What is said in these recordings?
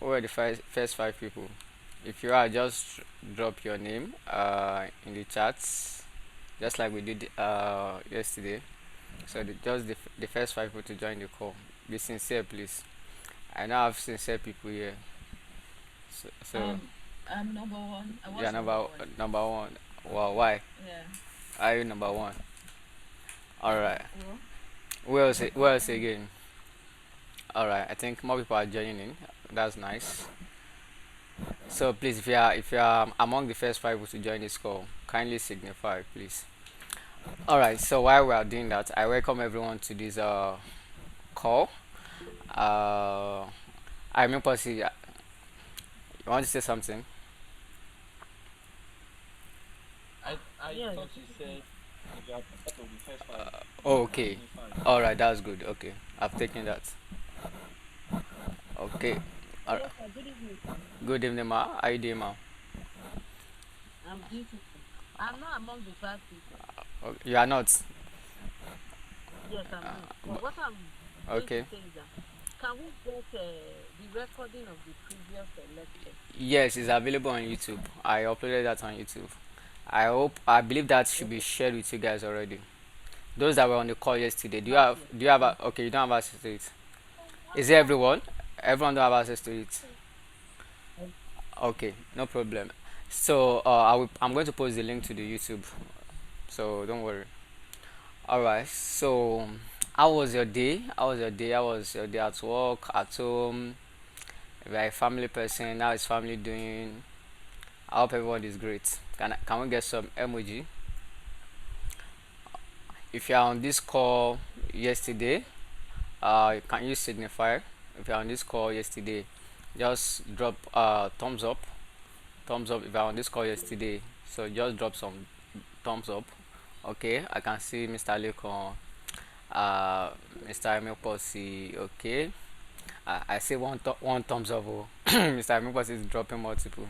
who are the first five people? If you are, just drop your name in the chats, just like we did yesterday. So the first five people to join the call. Be sincere, please. I now have sincere people here. So I'm number one. I yeah, was number one. number one. Wow, why Yeah. are you number one? All right. Well, Who else again? All right. I think more people are joining in. That's nice. So please, if you are among the first five people to join this call, kindly signify, please. All right. So while we are doing that, I welcome everyone to this call. Uh, I mean, Percy, you want to say something? I thought you said you are part of the first five. Oh, You okay. signify. All right. That's good. Okay, I've taken that. Okay. All right. yes, sir. Good evening, sir. Good evening, ma. How you doing, ma? I'm beautiful. I'm not among the five people. You are not. Yes, I'm not. But what I'm going to Okay. say is that can we get the recording of the previous lecture? Yes, it's available on YouTube. I uploaded that on YouTube. I believe that should be Okay. shared with you guys already. Those that were on the call yesterday. Not yet. Okay, you don't have access to it. Is it everyone? Everyone don't have access to it. Okay, no problem. So I'm going to post the link to the YouTube. So don't worry. All right. So how was your day? How was your day? How was your day at work, at home? If you're a family person, how is family doing? I hope everyone is great. Can we get some emoji? If you are on this call yesterday, can you signify? If you are on this call yesterday, just drop thumbs up. Thumbs up if you are on this call yesterday. So just drop some thumbs up. Okay, I can see Mr. Lekon, Mr. Emil Posse. Okay, I see one thumbs up. Oh. Mr. Emil Posse is dropping multiple.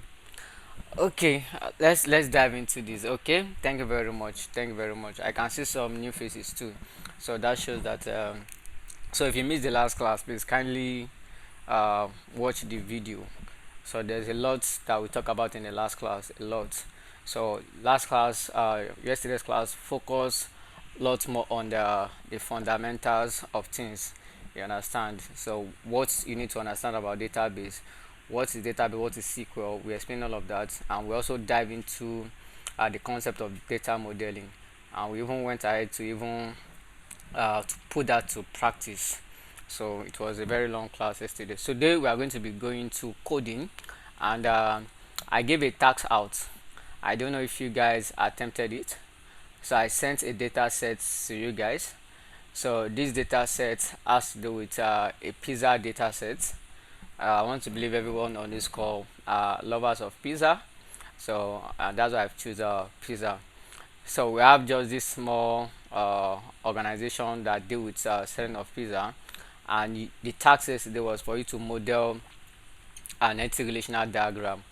Okay, let's dive into this. Okay, thank you very much. Thank you very much. I can see some new faces too, so that shows that. So if you missed the last class, please kindly watch the video. So there's a lot that we talk about in the last class. A lot. So last class, yesterday's class, focus lots more on the fundamentals of things. You understand? So what you need to understand about database, what is database, what is SQL. We explain all of that, and we also dive into the concept of data modeling, and we even went ahead to even to put that to practice. So it was a very long class yesterday. So today we are going to be going to coding, and I gave a task out. I don't know if you guys attempted it. So I sent a data set to you guys. So this data set has to do with a pizza data set. I want to believe everyone on this call are lovers of pizza. So that's why I've chosen pizza. So we have just this small organization that deal with selling of pizza, and the task yesterday was for you to model an relational diagram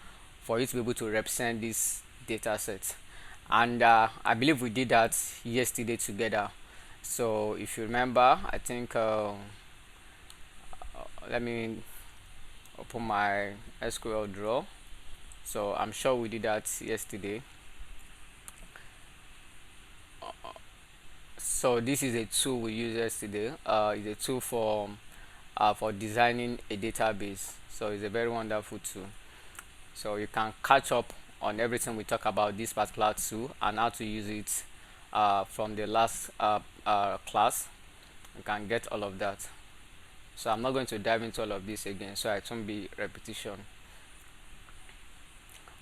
for you to be able to represent this data set. And I believe we did that yesterday together. So if you remember, I think let me open my SQL draw. So I'm sure we did that yesterday. So this is a tool we used yesterday. It's a tool for designing a database. So it's a very wonderful tool. So you can catch up on everything we talk about this particular tool and how to use it from the last class. You can get all of that. So I'm not going to dive into all of this again, so it won't be repetition.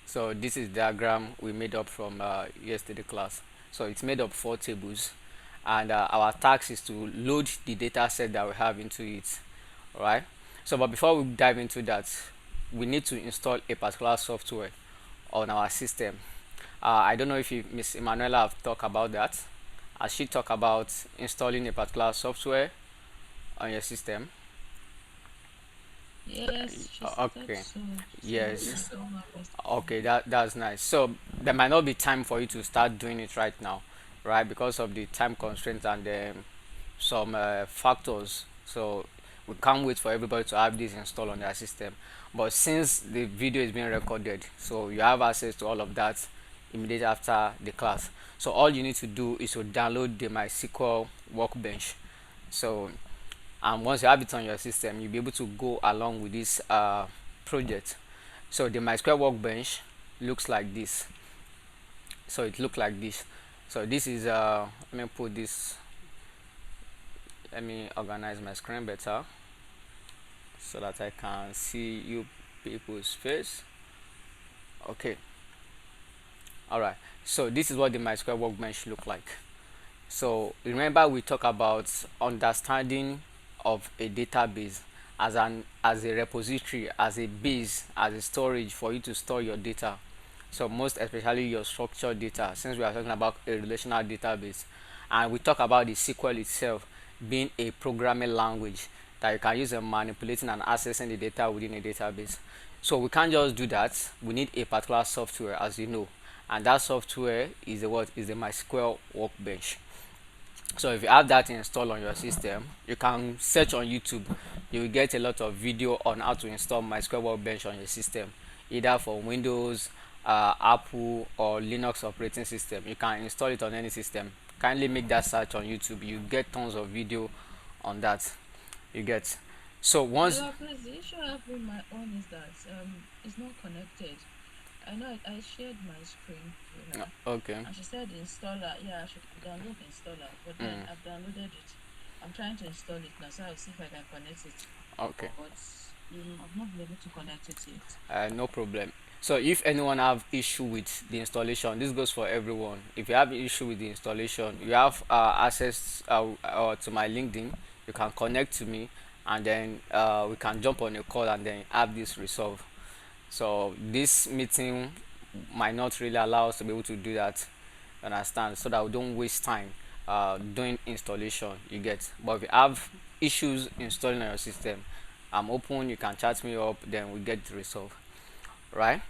So this is diagram we made up from yesterday class. So it's made up 4 tables, and our task is to load the data set that we have into it. All right. So but before we dive into that, we need to install a particular software on our system. I don't know if Miss Emanuela have talked about that. Has she talked about installing a particular software on your system? Yes, she said Okay. so. She has Yes. installed my first. Okay, that's nice. So there might not be time for you to start doing it right now, right? Because of the time constraints and some factors. So we can't wait for everybody to have this installed on their system. But since the video is being recorded, so you have access to all of that immediately after the class. So all you need to do is to download the MySQL Workbench. So once you have it on your system, you'll be able to go along with this project. So the MySQL Workbench looks like this. So it looks like this. So this is let me organize my screen better so that I can see you people's face. Okay, all right, so this is what the MySQL Workbench look like. So remember, we talk about understanding of a database as a repository, as a base, as a storage for you to store your data. So most especially your structured data, since we are talking about a relational database. And we talk about the SQL itself being a programming language that you can use in manipulating and accessing the data within a database. So we can't just do that. We need a particular software, as you know, and that software is the MySQL Workbench. So if you have that installed on your system, you can search on YouTube. You will get a lot of video on how to install MySQL Workbench on your system, either for Windows, Apple, or Linux operating system. You can install it on any system. Kindly make that search on YouTube. You get tons of video on that. You get. So once Please, the issue I have with my own is that it's not connected. I know I shared my screen with her, okay, and she said installer. Yeah, I should download the installer, but then I've downloaded it. I'm trying to install it now, so I'll see if I can connect it. okay, But I've not been able to connect it yet. no problem. So if anyone have issue with the installation, this goes for everyone. If you have issue with the installation, you have access to my LinkedIn. You can connect to me, and then we can jump on a call and then have this resolved. So this meeting might not really allow us to be able to do that, understand, so that we don't waste time doing installation, you get. But if you have issues installing on your system, I'm open, you can chat me up, then we get it resolved, right?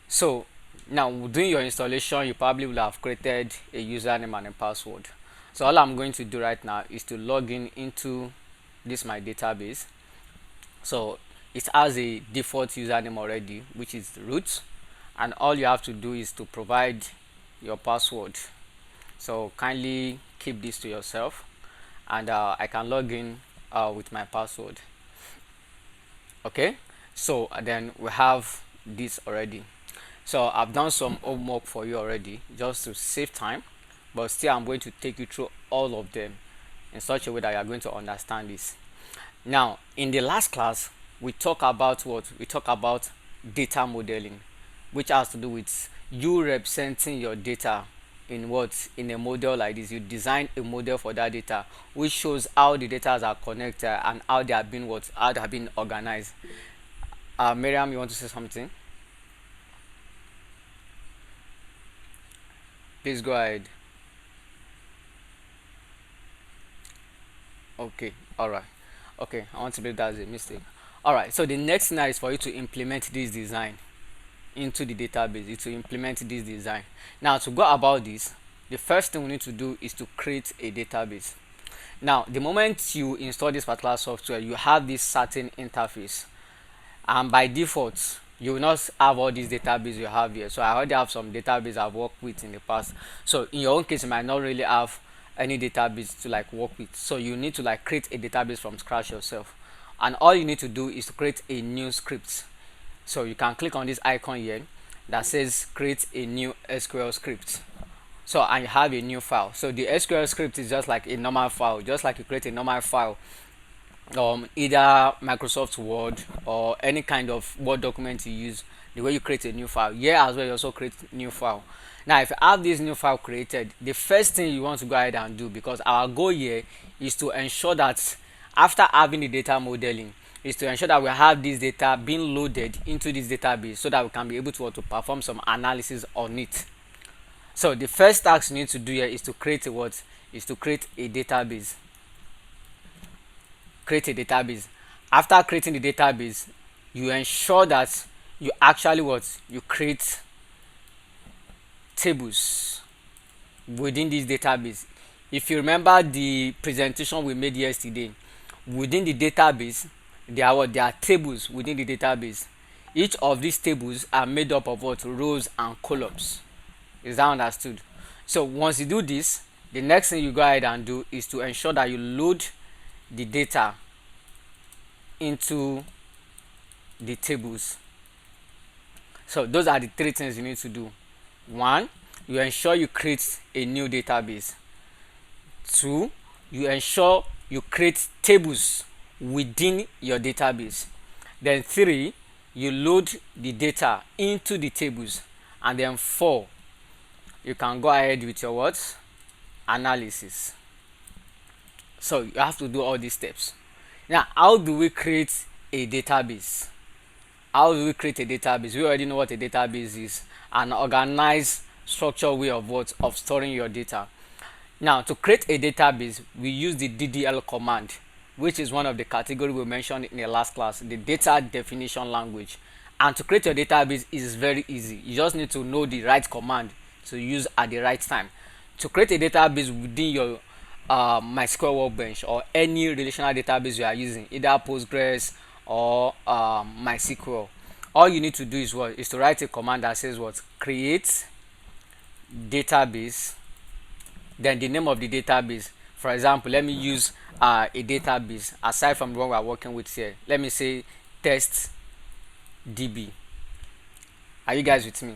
So now doing your installation, you probably will have created a username and a password. So all I'm going to do right now is to log in into this my database. So it has a default username already, which is root, and all you have to do is to provide your password. So kindly keep this to yourself, and I can log in with my password. Okay, so then we have this already. So I've done some homework for you already just to save time, but still I'm going to take you through all of them in such a way that you are going to understand this. Now in the last class, we talk about data modeling, which has to do with you representing your data in a model like this. You design a model for that data, which shows how the data are connected and how they have been organized. Miriam, you want to say something? Please go ahead. Okay, all right. Okay, I want to believe that's a mistake. All right, so the next thing now is for you to implement this design into the database. To implement this design. Now to go about this, the first thing we need to do is to create a database. Now the moment you install this particular software, you have this certain interface, and by default you will not have all these database you have here. So I already have some database I've worked with in the past. So in your own case, you might not really have any database to like work with, so you need to like create a database from scratch yourself. And all you need to do is to create a new script. So you can click on this icon here that says create a new SQL script. So and you have a new file. So the SQL script is just like a normal file, just like you create a normal file, either Microsoft Word or any kind of Word document you use. The way you create a new file here as well, you also create new file. Now if you have this new file created, the first thing you want to go ahead and do, because our goal here is to ensure that after having the data modeling, is to ensure that we have this data being loaded into this database so that we can be able to perform some analysis on it. So the first task you need to do here is to create a what? Is to create a database. Create a database. After creating the database, you ensure that you actually you create tables within this database. If you remember the presentation we made yesterday, within the database, there are what? There are tables within the database. Each of these tables are made up of what? Rows and columns. Is that understood? So once you do this, the next thing you go ahead and do is to ensure that you load the data into the tables. So those are the three things you need to do. One, you ensure you create a new database. Two, you ensure you create tables within your database. Then three, you load the data into the tables. And then four, you can go ahead with your what? Analysis. So you have to do all these steps. Now, how do we create a database? How do we create a database? We already know what a database is, an organized structured way of what? Of storing your data. Now, to create a database, we use the DDL command, which is one of the categories we mentioned in the last class, the data definition language. And to create your database is very easy. You just need to know the right command to use at the right time. To create a database within your MySQL Workbench or any relational database you are using, either Postgres or MySQL, all you need to do is what? Is to write a command that says what? Create database, then the name of the database. For example, let me use a database aside from the one we are working with here. Let me say test DB. Are you guys with me?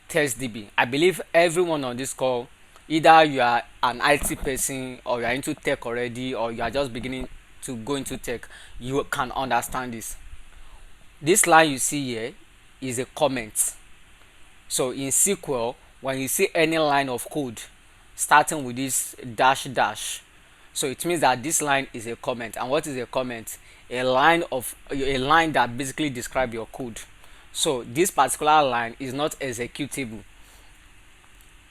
Test DB. I believe everyone on this call, either you are an IT person or you are into tech already, or you are just beginning to go into tech, you can understand this. This line you see here is a comment. So in SQL, when you see any line of code starting with this dash dash, so it means that this line is a comment. And what is a comment? A line that basically describes your code. So this particular line is not executable.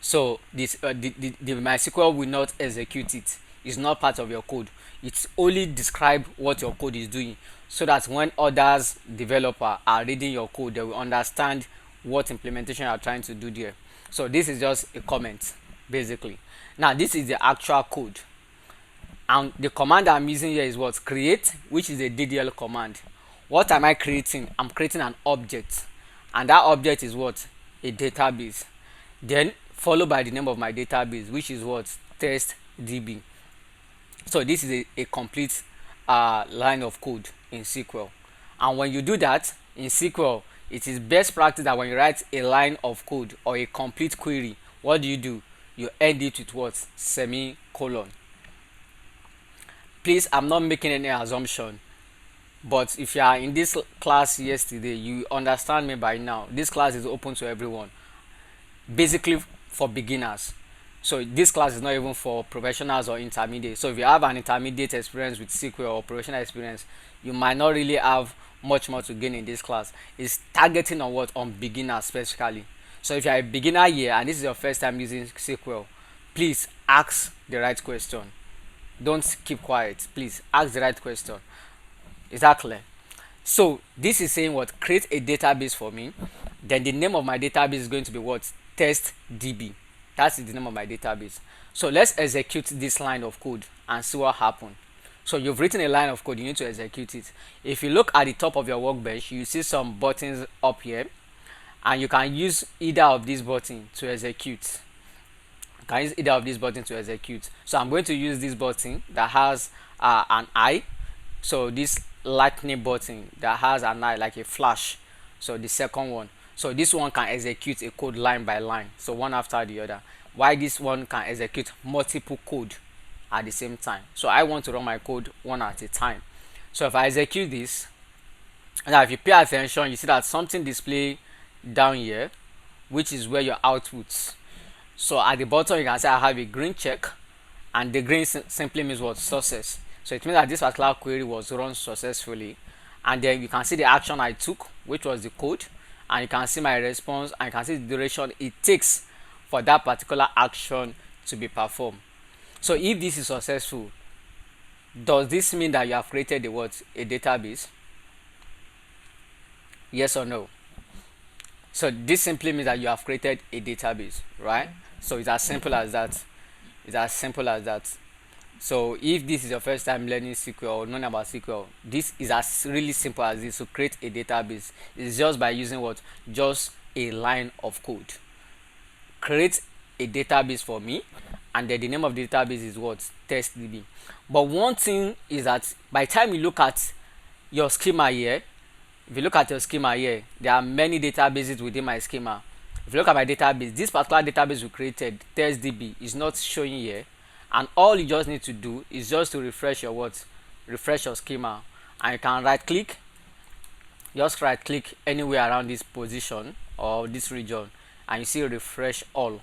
So this the MySQL will not execute it. It's not part of your code. It's only describe what your code is doing, so that when others developer are reading your code, they will understand what implementation you are trying to do there. So this is just a comment basically. Now this is the actual code, and the command I'm using here is what? Create, which is a DDL command. What am I creating? I'm creating an object, and that object is what? A database. Then followed by the name of my database, which is what? Test DB. So this is a complete line of code in SQL. And when you do that in SQL, it is best practice that when you write a line of code or a complete query, what do? You end it with what? Semicolon. Please, I'm not making any assumption, but if you are in this class yesterday, you understand me by now. This class is open to everyone, basically for beginners. So this class is not even for professionals or intermediate. So if you have an intermediate experience with SQL or professional experience, you might not really have much more to gain in this class. It's targeting on what? On beginners specifically. So if you are a beginner here and this is your first time using SQL, please ask the right question. Don't keep quiet. Please ask the right question. Is that clear? So this is saying what? Create a database for me. Then the name of my database is going to be what? Test DB. That's the name of my database. So let's execute this line of code and see what happened. So you've written a line of code, you need to execute it. If you look at the top of your workbench, you see some buttons up here, and you can use either of these buttons to execute. So I'm going to use this button that has an eye. So this lightning button that has an eye like a flash. So the second one. So this one can execute a code line by line, so one after the other. While this one can execute multiple code at the same time. So I want to run my code one at a time. So if I execute this, now if you pay attention, you see that something display down here, which is where your outputs. So at the bottom you can say I have a green check, and the green simply means what? Success. So it means that this particular query was run successfully. And then you can see the action I took, which was the code, and you can see my response, and you can see the duration it takes for that particular action to be performed. So if this is successful, does this mean that you have created a database? Yes or no? So this simply means that you have created a database, right? So it's as simple as that. It's as simple as that. So if this is your first time learning SQL or knowing about SQL, this is as really simple as this to create a database. It's just by using what? Just a line of code. Create a database for me, and then the name of the database is what? TestDB. But one thing is that by the time you look at your schema here, if you look at your schema here, there are many databases within my schema. If you look at my database, this particular database we created, TestDB, is not showing here, and all you just need to do is just to refresh your what? Refresh your schema, and you can right click, just right click anywhere around this position or this region, and you see refresh all.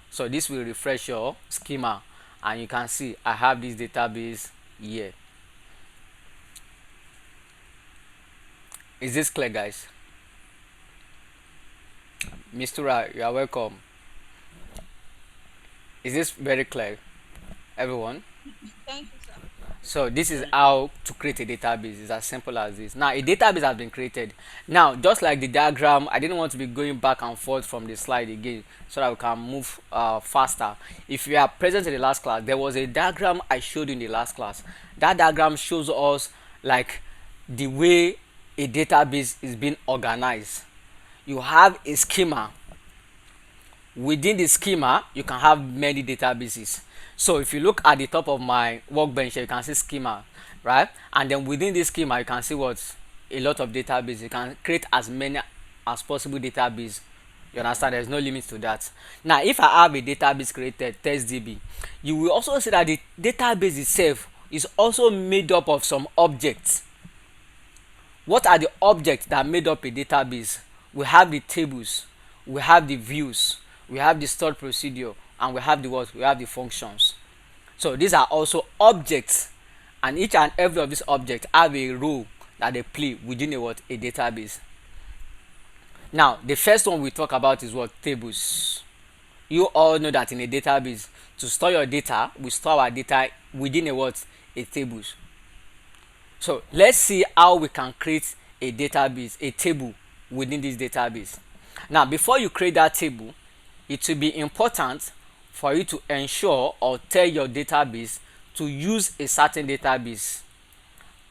So this will refresh your schema, and you can see I have this database here. Is this clear, guys? Mistura, you are welcome. Is this very clear, everyone? Thank you, sir. So this is how to create a database. It's as simple as this. Now a database has been created. Now just like the diagram, I didn't want to be going back and forth from the slide again, so that we can move faster. If you are present in the last class, there was a diagram I showed you in the last class. That diagram shows us like the way a database is being organized. You have a schema. Within the schema, you can have many databases. So if you look at the top of my workbench, you can see schema, right? And then within this schema, you can see what? A lot of databases. You can create as many as possible database. You understand? There's no limit to that. Now if I have a database created, TestDB, you will also see that the database itself is also made up of some objects. What are the objects that made up a database? We have the tables, we have the views, we have the stored procedure, and we have the what? We have the functions. So these are also objects, and each and every of these objects have a role that they play within a what? A database. Now the first one we talk about is what? Tables. You all know that in a database, to store your data, we store our data within a what? A tables. So let's see how we can create a database, a table within this database. Now before you create that table, it will be important for you to ensure or tell your database to use a certain database,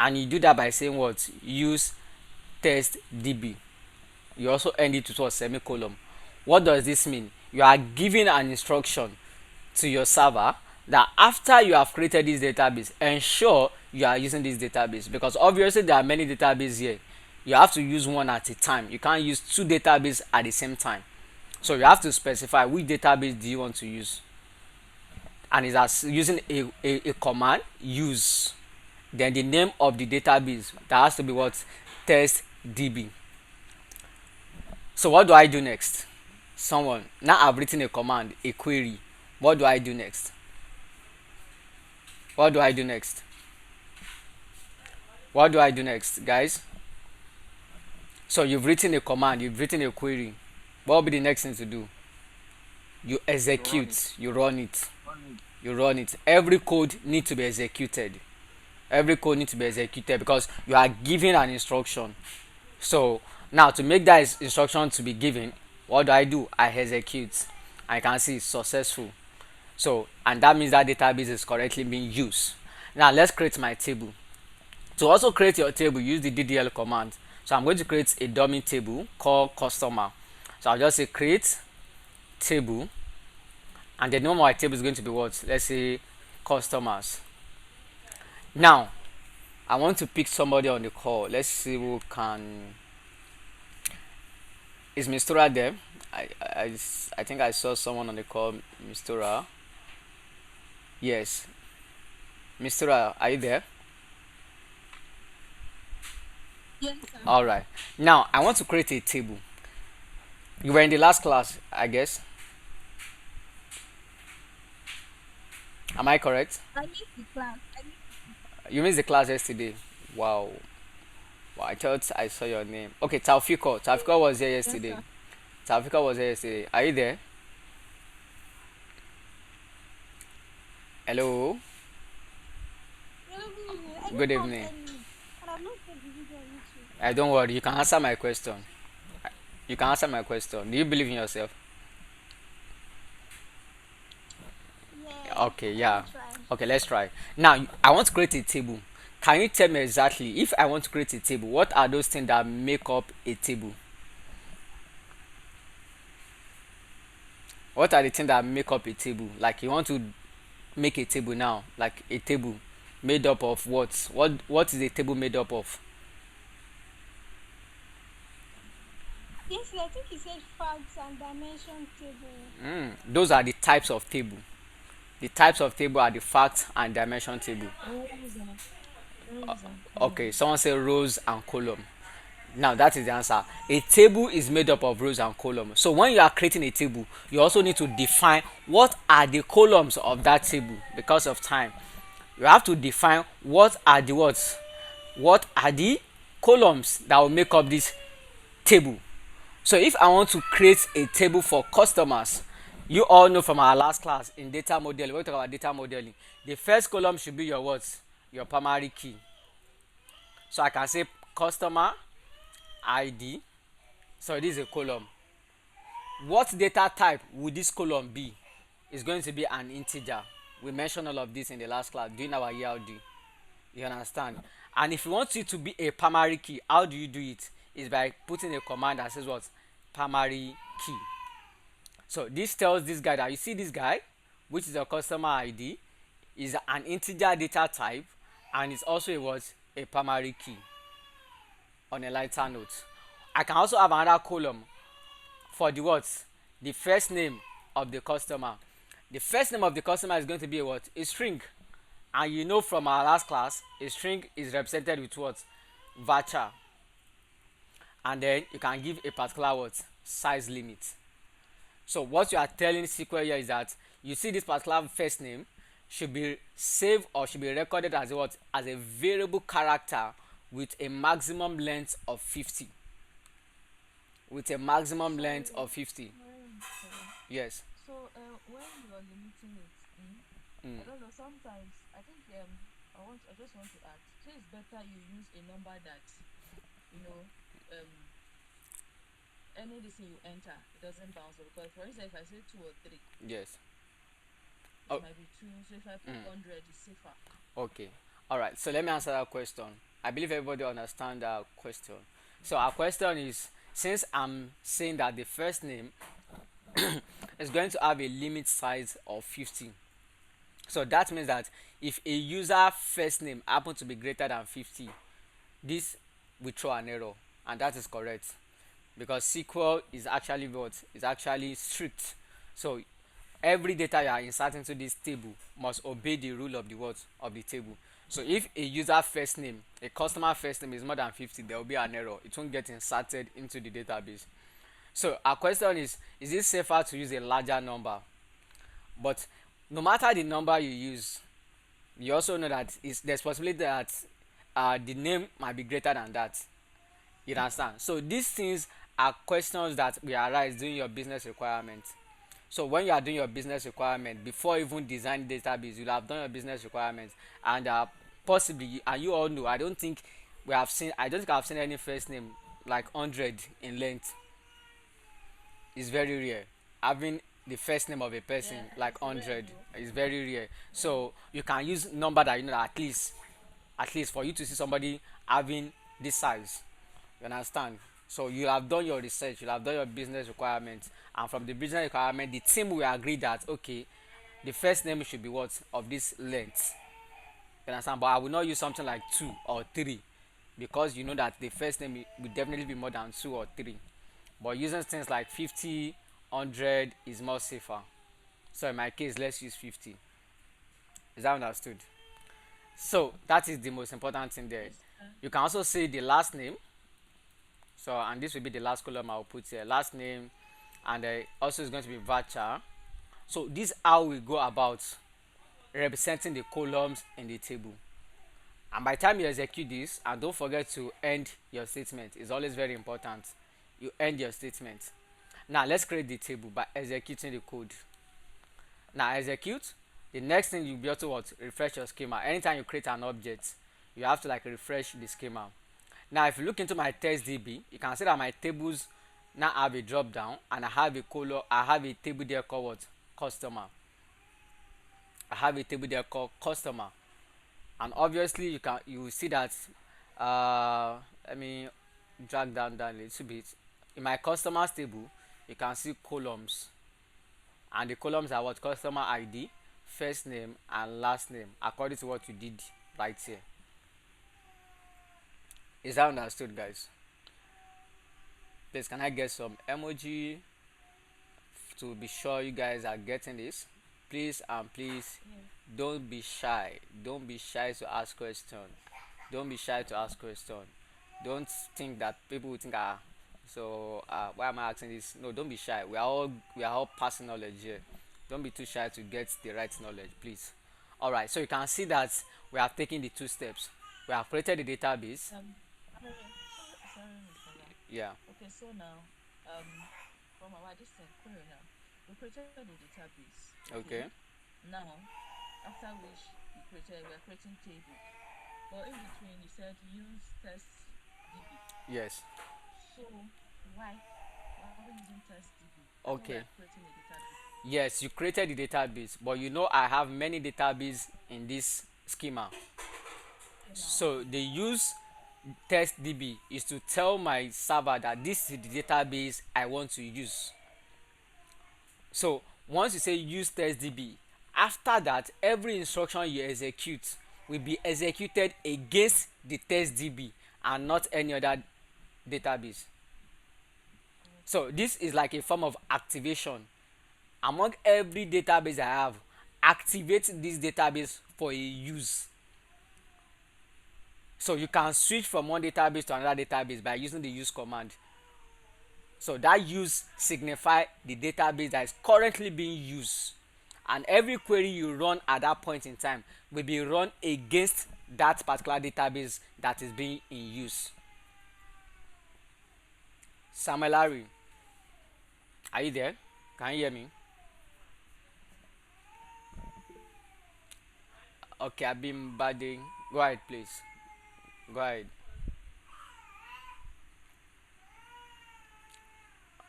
and you do that by saying what? Use TestDB. You also end it with a semicolon. What does this mean? You are giving an instruction to your server that after you have created this database, ensure you are using this database, because obviously there are many databases here. You have to use one at a time. You can't use two databases at the same time. So you have to specify which database do you want to use, and it's as using a command, use, then the name of the database. That has to be what? TestDB. So what do I do next? Someone, now I've written a command, a query. What do I do next? What do I do next? What do I do next, guys? So you've written a command, you've written a query. What will be the next thing to do? You execute, you run it. You run it. Every code needs to be executed. Every code needs to be executed because you are giving an instruction. So now to make that instruction to be given, what do? I execute. I can see it's successful. So, and that means that database is correctly being used. Now let's create my table. To also create your table, use the DDL command. So I'm going to create a dummy table called customer. So I'll just say create table, and the name of my table is going to be what? Let's say customers. Now I want to pick somebody on the call. Let's see who can. Is Mistura there? I think I saw someone on the call. Mistura. Yes. Mistura, are you there? Yes, sir. All right. Now I want to create a table. You were in the last class, I guess. Am I correct? I missed the class. You missed the class yesterday. Wow. Wow, I thought I saw your name. Okay, Taufiko. Taufiko was here Yes, yesterday. sir. Taufiko was here yesterday. Are you there? Hello. Good evening. I don't worry. You can answer my question. You can answer my question. Do you believe in yourself? Okay, yeah. Okay, let's try. Now, I want to create a table. Can you tell me exactly, if I want to create a table, what are those things that make up a table? What are the things that make up a table? Like you want to make a table now, like a table made up of what? What is a table made up of? Yes, I think he said facts and dimension table. Those are the types of table. The types of table are the fact and dimension table. Rows and Okay, columns. someone say rows and column. Now that is the answer. A table is made up of rows and columns. So when you are creating a table, you also need to define what are the columns of that table. Because of time, you have to define what are the words, what are the columns that will make up this table. So if I want to create a table for customers, you all know from our last class in data modeling, when we talk about data modeling, the first column should be your what? Your primary key. So I can say customer ID. So this is a column. What data type would this column be? It's going to be an integer. We mentioned all of this in the last class during our ELD. You understand? And if you want it to be a primary key, how do you do it? Is by putting a command that says what? Primary key. So this tells this guy that you see this guy, which is a customer ID, is an integer data type, and it's also a what? A primary key. On a lighter note, I can also have another column for the what? The first name of the customer. The first name of the customer is going to be a what? A string. And you know from our last class, a string is represented with what? Varchar. And then you can give a particular what? Size limit. So what you are telling SQL here is that you see this particular first name should be saved or should be recorded as a what? As a variable character with a maximum length of 50. With a maximum length So of 50. sorry. Yes. So when you're limiting it, Mm. I don't know. Sometimes I think I just want to add. So it's better you use a number that you know any thing you enter it doesn't bounce up. Because for instance, if I say 2 or 3, Yes. it Oh. might be 2. So if I put 100, it's safer. Okay. All right. So let me answer that question. I believe everybody understand that question. So our question is, since I'm saying that the first name is going to have a limit size of 50, so that means that if a user first name happen to be greater than 50, this will throw an error, and that is correct, because SQL is actually what? Is actually strict. So every data you are inserting into this table must obey the rule of the what? Of the table. So if a user first name, a customer first name is more than 50, there will be an error. It won't get inserted into the database. So our question is it safer to use a larger number? But no matter the number you use, you also know that there's possibility that the name might be greater than that. You understand? So these things are questions that will arise during your business requirement. So when you are doing your business requirement, before even design database, you'll have done your business requirements, and possibly, and you all know, I don't think I've seen any first name like 100 in length. It's very rare. Having the first name of a person Yeah, like it's rare 100 though. is very rare. Yeah. So you can use number that you know that at least for you to see somebody having this size. You understand? So you have done your research, you have done your business requirements, and from the business requirement, the team will agree that okay, the first name should be what? Of this length. You understand? But I will not use something like 2 or 3, because you know that the first name will definitely be more than 2 or 3. But using things like 50, 100 is more safer. So in my case, let's use 50. Is that understood? So that is the most important thing there. Yes. You can also say the last name. So, and this will be the last column I'll put here. Last name, and also is going to be varchar. So this is how we go about representing the columns in the table. And by the time you execute this, and don't forget to end your statement, it's always very important. You end your statement. Now let's create the table by executing the code. Now execute. The next thing you'll be able to what? Refresh your schema. Anytime you create an object, you have to like refresh the schema. Now if you look into my test DB, you can see that my tables now have a drop down, and I have a color, I have a table there called what? Customer. I have a table there called customer, and obviously you will see that, let me drag down a little bit. In my customers table, you can see columns, and the columns are what? Customer ID, first name and last name, according to what you did right here. Is that understood, guys? Please, can I get some emoji to be sure you guys are getting this? Please, and please, Yes. don't be shy. Don't be shy to ask question. Don't be shy to ask question. Don't think that people will think, so why am I asking this? No, don't be shy. We are all passing knowledge here. Don't be too shy to get the right knowledge, please. All right, so you can see that we have taken the two steps. We have created the database. Sorry, Mr. La. Yeah. Okay, so now, from our distance, query now, we created the database. Okay. Okay. Now, after which we're creating table. But in between, you said use test DB. Yes. So why? Why are we using test DB? I thought we Okay. are creating a database. Yes, you created the database, but I have many database in this schema. Okay, now, So the use test DB is to tell my server that this is the database I want to use. So once you say use test DB, after that every instruction you execute will be executed against the test DB and not any other database. So this is like a form of activation. Among every database I have, activate this database for a use. So you can switch from one database to another database by using the use command. So that use signify the database that is currently being used, and every query you run at that point in time will be run against that particular database that is being in use. Samuel, are you there? Can you hear me? Okay, I've been badding. Go ahead, please. Go ahead.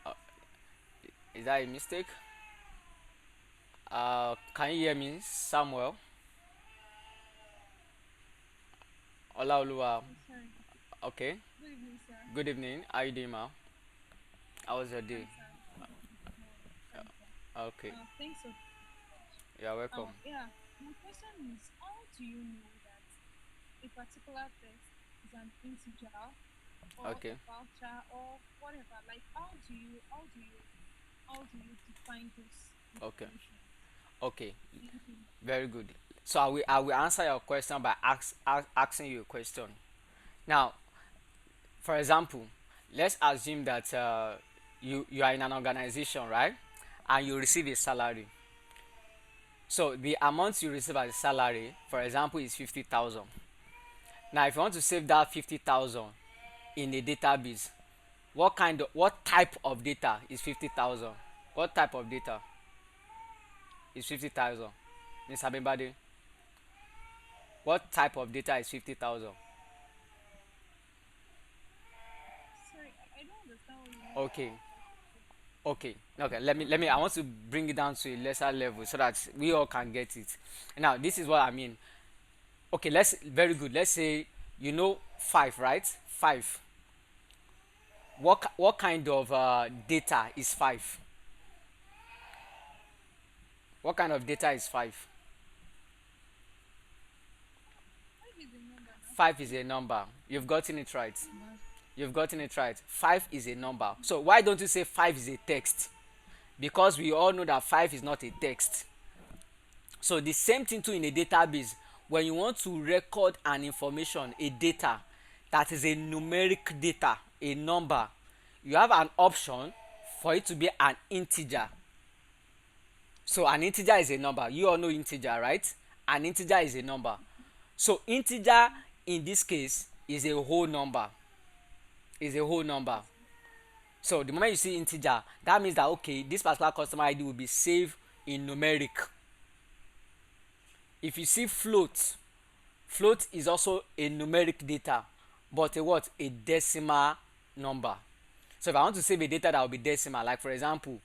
Uh, is that a mistake? Can you hear me, Samuel? Olaoluwa. I'm sorry. Okay. Good evening, sir. Good evening. How you doing, ma? How was your day? Fine, sir. No, fine, sir. Okay. Thanks so You're welcome. yeah. My question is, how do you know that a particular text is an integer or a Okay. voucher or whatever? Like, how do you define this Okay. information? Okay. Thank you. Very good. So I will answer your question by asking you a question. Now, for example, let's assume that you are in an organization, right? And you receive a salary. So the amount you receive as a salary, for example, is 50,000. Now, if you want to save that 50,000 in a database, what type of data is 50,000? What type of data is 50,000? Miss Abimbade, what type of data is 50,000? Sorry, I don't understand what you mean by Okay. what type of data. Okay. Let me. I want to bring it down to a lesser level so that we all can get it. Now, this is what I mean. Okay, very good. Let's say you know five, right? Five. What kind of data is five? What kind of data is five? Five is a number now. Five is a number. You've gotten it right. numbers. You've gotten it right. Five is a number. So why don't you say five is a text? Because we all know that five is not a text. So the same thing too in a database. When you want to record an information, a data that is a numeric data, a number, you have an option for it to be an integer. So an integer is a number. You all know integer, right? An integer is a number. So integer in this case is a whole number. Is a whole number. So the moment you see integer, that means that okay, this particular customer ID will be saved in numeric. If you see float is also a numeric data, but a what? A decimal number. So if I want to save a data that will be decimal, like for example,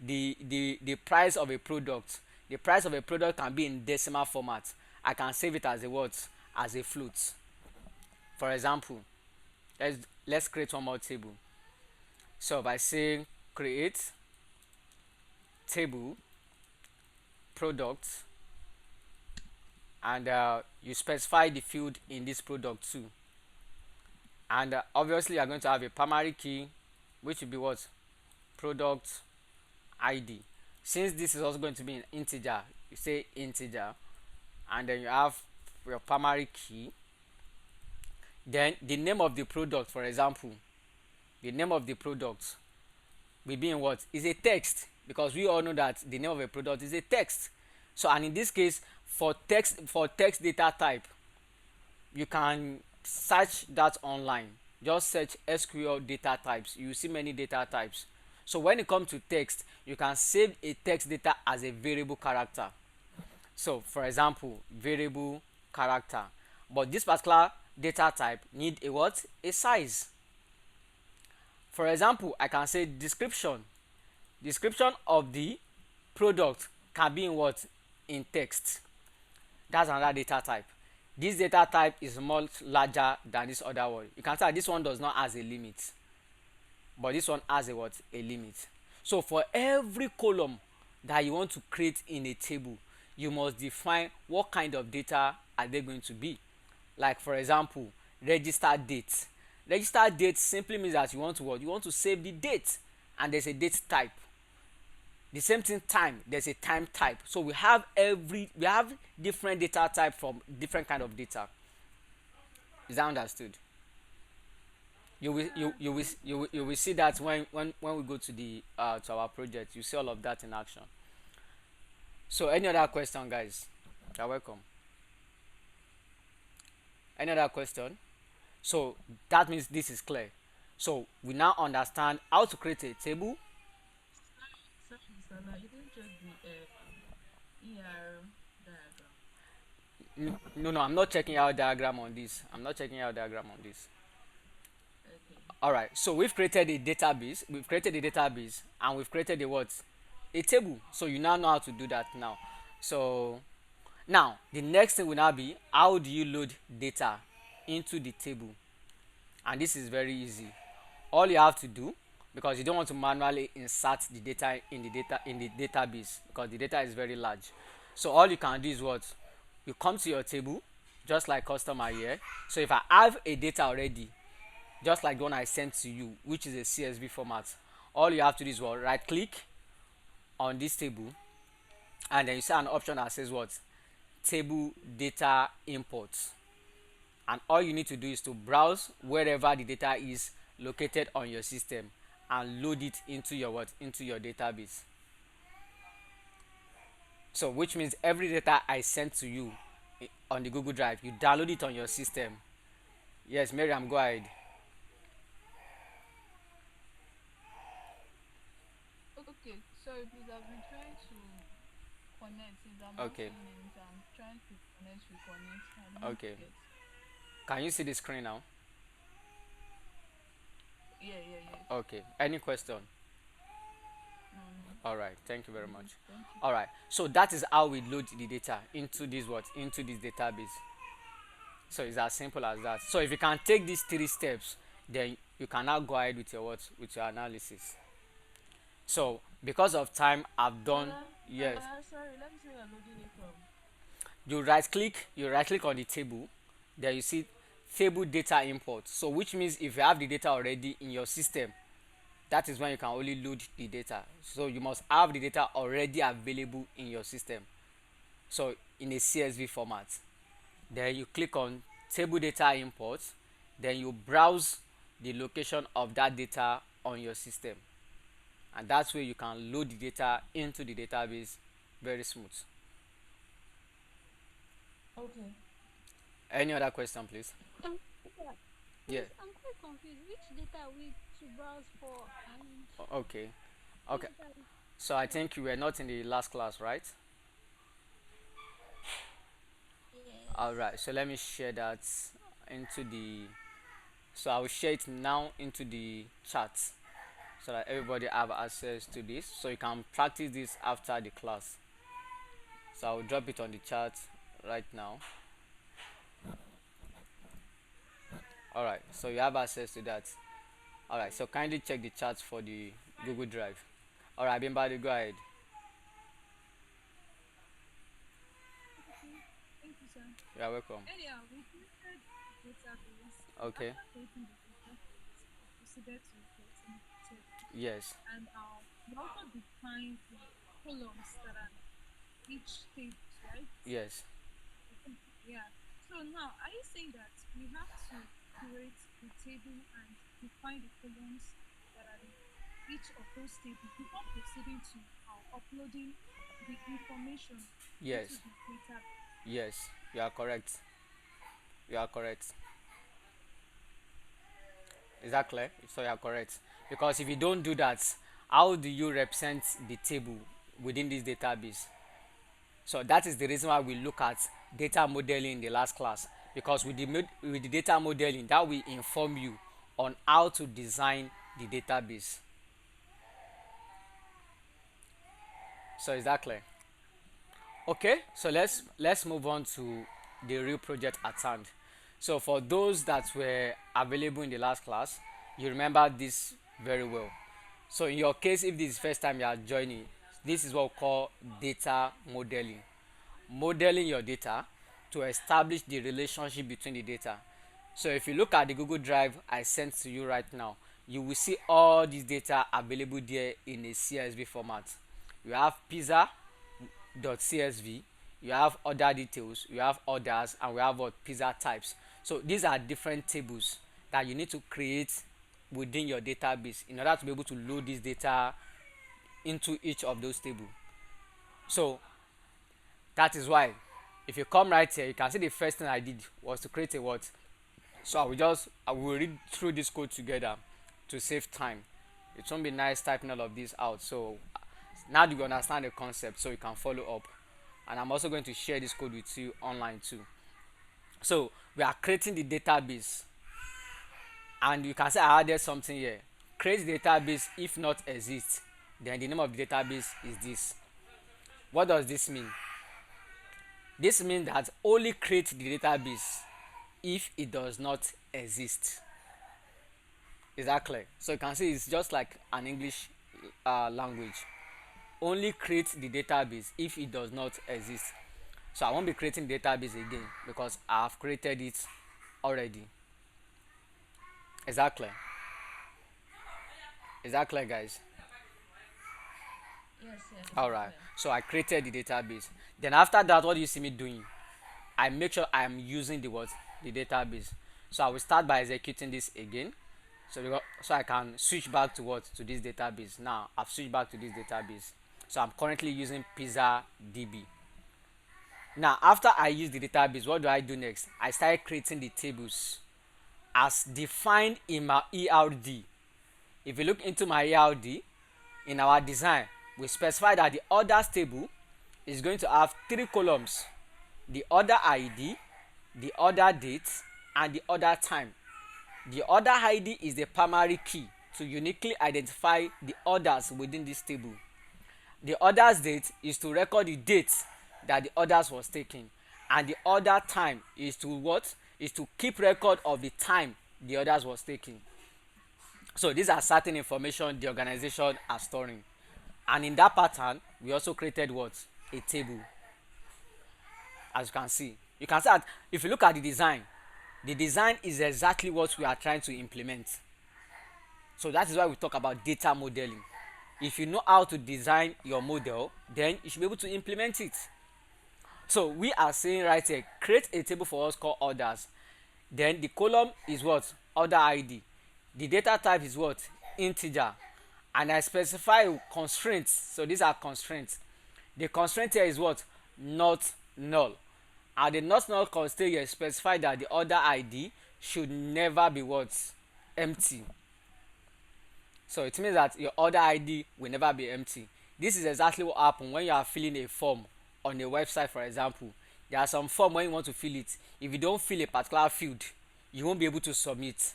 the price of a product, the price of a product can be in decimal format. I can save it as a what? As a float. For example, let's create one more table. So by saying create table product, and you specify the field in this product too, and obviously you are going to have a primary key, which will be what? Product id. Since this is also going to be an integer, you say integer, and then you have your primary key. Then the name of the product, for example, the name of the product will be in what? Is a text, because we all know that the name of a product is a text. So, and in this case, for text data type, you can search that online. Just search SQL data types. You see many data types. So when it comes to text, you can save a text data as a variable character. So for example, variable character, but this particular data type need a what? A size. For example, I can say description of the product can be in what? In text. That's another data type. This data type is much larger than this other one. You can tell this one does not has a limit, but this one has a what? A limit. So for every column that you want to create in a table, you must define what kind of data are they going to be. Like for example, register date. Register date simply means that you want to what? You want to save the date, and there's a date type. The same thing, time, there's a time type. So we have different data type from different kind of data. Is that understood? You will see that when we go to the to our project, you see all of that in action. So any other question, guys? You're welcome. Any other question? So that means this is clear. So we now understand how to create a table. Sorry, Salah, you didn't check the ER diagram. No, I'm not checking out diagram on this. I'm not checking out diagram on this. Okay. All right. So we've created a database. We've created a database, and we've created a what? A table. So you now know how to do that now. So now the next thing will now be, how do you load data into the table? And this is very easy. All you have to do, because you don't want to manually insert the data in the database, because the data is very large. So all you can do is what? You come to your table, just like customer here. So if I have a data already, just like the one I sent to you, which is a CSV format, all you have to do is what? Right click on this table, and then you see an option that says what? Table data import. And all you need to do is to browse wherever the data is located on your system and load it into your what? Into your database. So which means every data I sent to you on the Google Drive, you download it on your system. Yes, Miriam, go ahead. Okay, sorry, please. I've been trying to connect since I'm not Okay. seeing it. I'm trying to connect, reconnect. I don't Okay. get. Can you see the screen now? Yeah, yeah, yes. Okay. Any question? No, All right. Thank you very no. much. Thank you. All right. So that is how we load the data into this what? Into this database. So it's as simple as that. So if you can take these 3 steps, then you can now go ahead with your what? With your analysis. So because of time, I've done. Salah, Yes. sorry, let me see where you're loading it from. You right click on the table, then you see table data import. So which means if you have the data already in your system, that is when you can only load the data. So you must have the data already available in your system, so in a CSV format. Then you click on table data import, then you browse the location of that data on your system, and that's where you can load the data into the database very smooth. Okay. Any other question, please? Yeah. Yeah. Please, I'm quite confused. Which data are we to browse for? And Okay. which Okay. data is So I think you were not in the last class, right? All yes. right. So let me share that into the. So I will share it now into the chat, so that everybody have access to this. So you can practice this after the class. So I'll drop it on the chat right now. All right, so you have access to that. All right, so kindly check the chat for the Google Drive. All right, Bimbadi, go ahead. Okay, thank you, sir. You are welcome. Anyhow, we created the database, and Okay. after creating the database, we proceeded to creating the table. Yes. And we also defined the columns that are in each table, right? Yes. Yeah. So now, are you saying that we have to create the table and define the columns that are in each of those tables before proceeding to uploading the information into Yes. the database? Yes. You are correct. You are correct. Is that clear? So you are correct. Because if you don't do that, how do you represent the table within this database? So that is the reason why we look at data modeling in the last class. Because with the data modeling, that will inform you on how to design the database. So is that clear? Okay, so let's move on to the real project at hand. So for those that were available in the last class, you remember this very well. So in your case, if this is the first time you are joining, this is what we call data modeling. Modeling your data to establish the relationship between the data. So if you look at the Google Drive I sent to you right now, you will see all this data available there in a CSV format. You have pizza .csv, you have other details, you have orders, and we have what pizza types. So these are different tables that you need to create within your database in order to be able to load this data into each of those tables. So that is why if you come right here, you can see the first thing I did was to create a what. So I will read through this code together to save time. It won't be nice typing all of this out. So now you understand the concept, so you can follow up. And I'm also going to share this code with you online too. So we are creating the database, and you can say I added something here. Create the database if not exist, then the name of the database is this. What does this mean? This means that only create the database if it does not exist. Is that clear? So you can see it's just like an English language. Only create the database if it does not exist. So I won't be creating database again because I have created it already. Is that clear? Is that clear, guys? Yes, yes. All right. So I created the database. Then after that, what do you see me doing? I make sure I am using the what? The database. So I will start by executing this again. So I can switch back to what? To this database. Now I've switched back to this database. So I'm currently using pizza DB. Now after I use the database, what do I do next? I start creating the tables as defined in my ERD. If you look into my ERD, in our design, we specify that the orders table is going to have 3 columns: the order ID, the order date, and the order time. The order ID is the primary key to uniquely identify the orders within this table. The orders date is to record the date that the orders was taken, and the order time is to what? Is to keep record of the time the orders was taken. So these are certain information the organization are storing, and in that pattern we also created what? A table. As you can see that if you look at the design is exactly what we are trying to implement. So that is why we talk about data modeling. If you know how to design your model, then you should be able to implement it. So we are saying right here, create a table for us called orders. Then the column is what? Order ID. The data type is what? Integer. And I specify constraints. So these are constraints. The constraint here is what? Not null. And the not null constraint here specify that the order ID should never be what? Empty. So it means that your order ID will never be empty. This is exactly what happens when you are filling a form on a website, for example. There are some form when you want to fill it. If you don't fill a particular field, you won't be able to submit.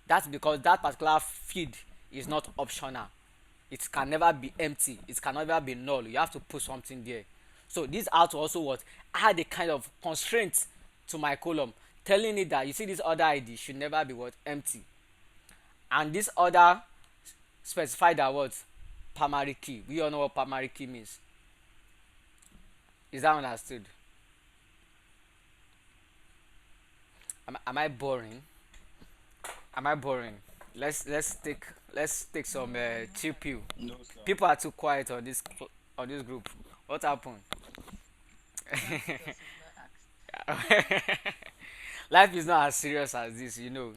That's because that particular field is not optional. It can never be empty. It can never be null. You have to put something there. So this how to also what add a kind of constraint to my column, telling it that you see this other ID should never be what empty, and this other specify that what primary key. We all know what primary key means. Is that understood? Am I boring? Am I boring? Let's take some No, not chill at pill. all. No, sir. People are too quiet on this group. What happened? It's not because you've not asked. Life is not as serious as this, you know.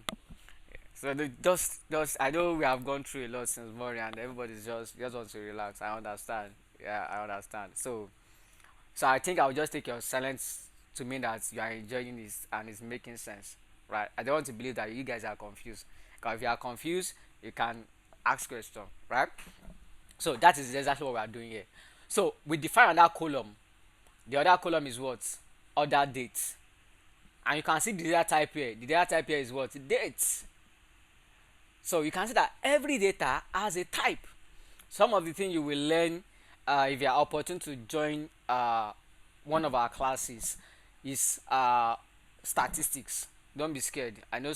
So just I know we have gone through a lot since morning, and everybody's just wants to relax. I understand. Yeah, I understand. So I think I'll just take your silence to mean that you are enjoying this and it's making sense, right? I don't want to believe that you guys are confused. Because if you are confused, you can ask question, right? So that is exactly what we are doing here. So we define another column. The other column is what? Other dates. And you can see the data type here. The data type here is what? Dates. So you can see that every data has a type. Some of the things you will learn if you are opportune to join one of our classes is statistics. Don't be scared. I know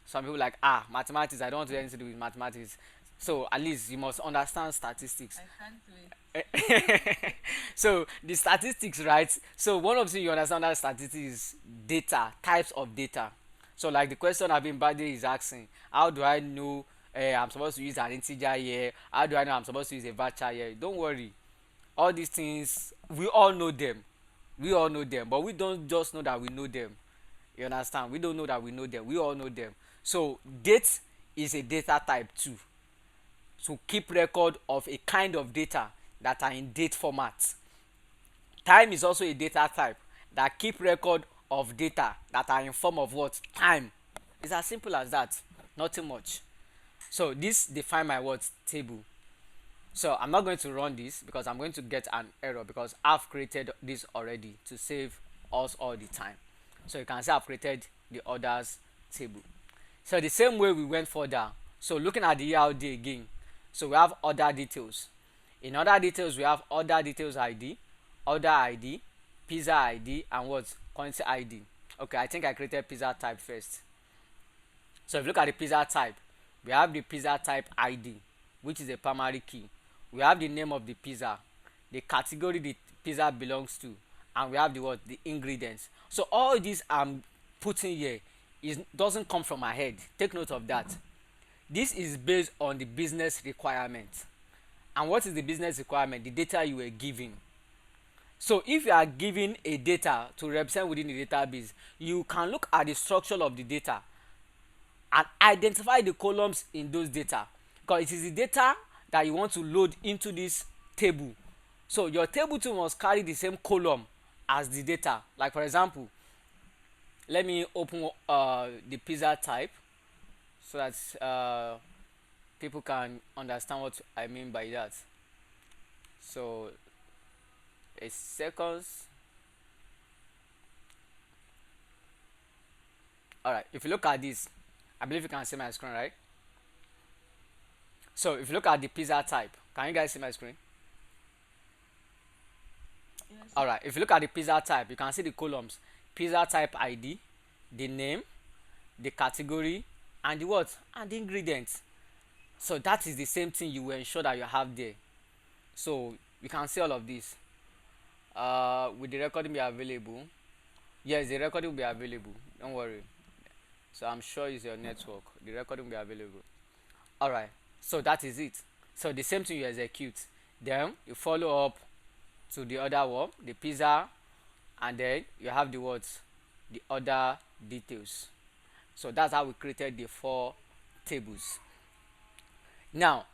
some people like mathematics. I don't want to do anything to do with mathematics. So at least you must understand statistics. I can't wait. So the statistics, right? So one of the things you understand that statistics is data, types of data. So like the question I've been Bade is asking, how do I know I'm supposed to use an integer here? How do I know I'm supposed to use a varchar here? Don't worry. All these things we all know them. We all know them, but we don't just know that we know them. You understand? We don't know that we know them. We all know them. So date is a data type too. To keep record of a kind of data that are in date format. Time is also a data type that keep record of data that are in form of what? Time. It's as simple as that. Nothing much. So this define my words table. So I'm not going to run this because I'm going to get an error because I've created this already to save us all the time. So you can see I've created the orders table. So the same way we went further. So looking at the ERD again. So we have order details. In order details we have order details ID, order ID, pizza ID, and what? Quantity ID. Okay, I think I created pizza type first. So if you look at the pizza type, we have the pizza type ID, which is a primary key. We have the name of the pizza, the category the pizza belongs to, and we have the what? The ingredients. So all these I'm putting here is doesn't come from my head. Take note of that. This is based on the business requirement. And what is the business requirement? The data you were given. So if you are given a data to represent within the database, you can look at the structure of the data and identify the columns in those data, because it is the data that you want to load into this table. So your table too must carry the same column as the data. Like for example, let me open the pizza type so that people can understand what I mean by that. So a seconds. All right, if you look at this, I believe you can see my screen, right? So if you look at the pizza type, can you guys see my screen? Yes. All right, if you look at the pizza type, you can see the columns: pizza type ID, the name, the category, and the what? And the ingredients. So that is the same thing you will ensure that you have there. So you can see all of this. Will the recording be available? Yes, the recording will be available. Don't worry. So I'm sure it's your network. The recording will be available. All right. So that is it. So the same thing you execute. Then you follow up to the other one, the pizza, and then you have the words, the other details. So that's how we created the 4 tables. Now,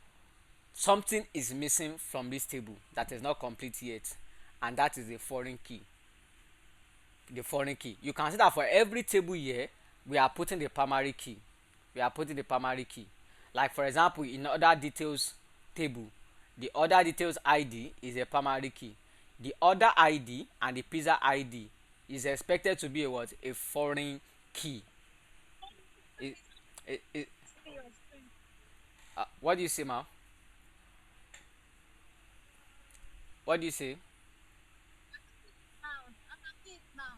something is missing from this table that is not complete yet, and that is the foreign key. The foreign key. You can see that for every table here, we are putting the primary key. We are putting the primary key. Like for example, in other details table, the other details ID is a primary key. The order ID and the pizza ID is expected to be a what? A foreign key. It, it, what do you say, Ma? What do you say?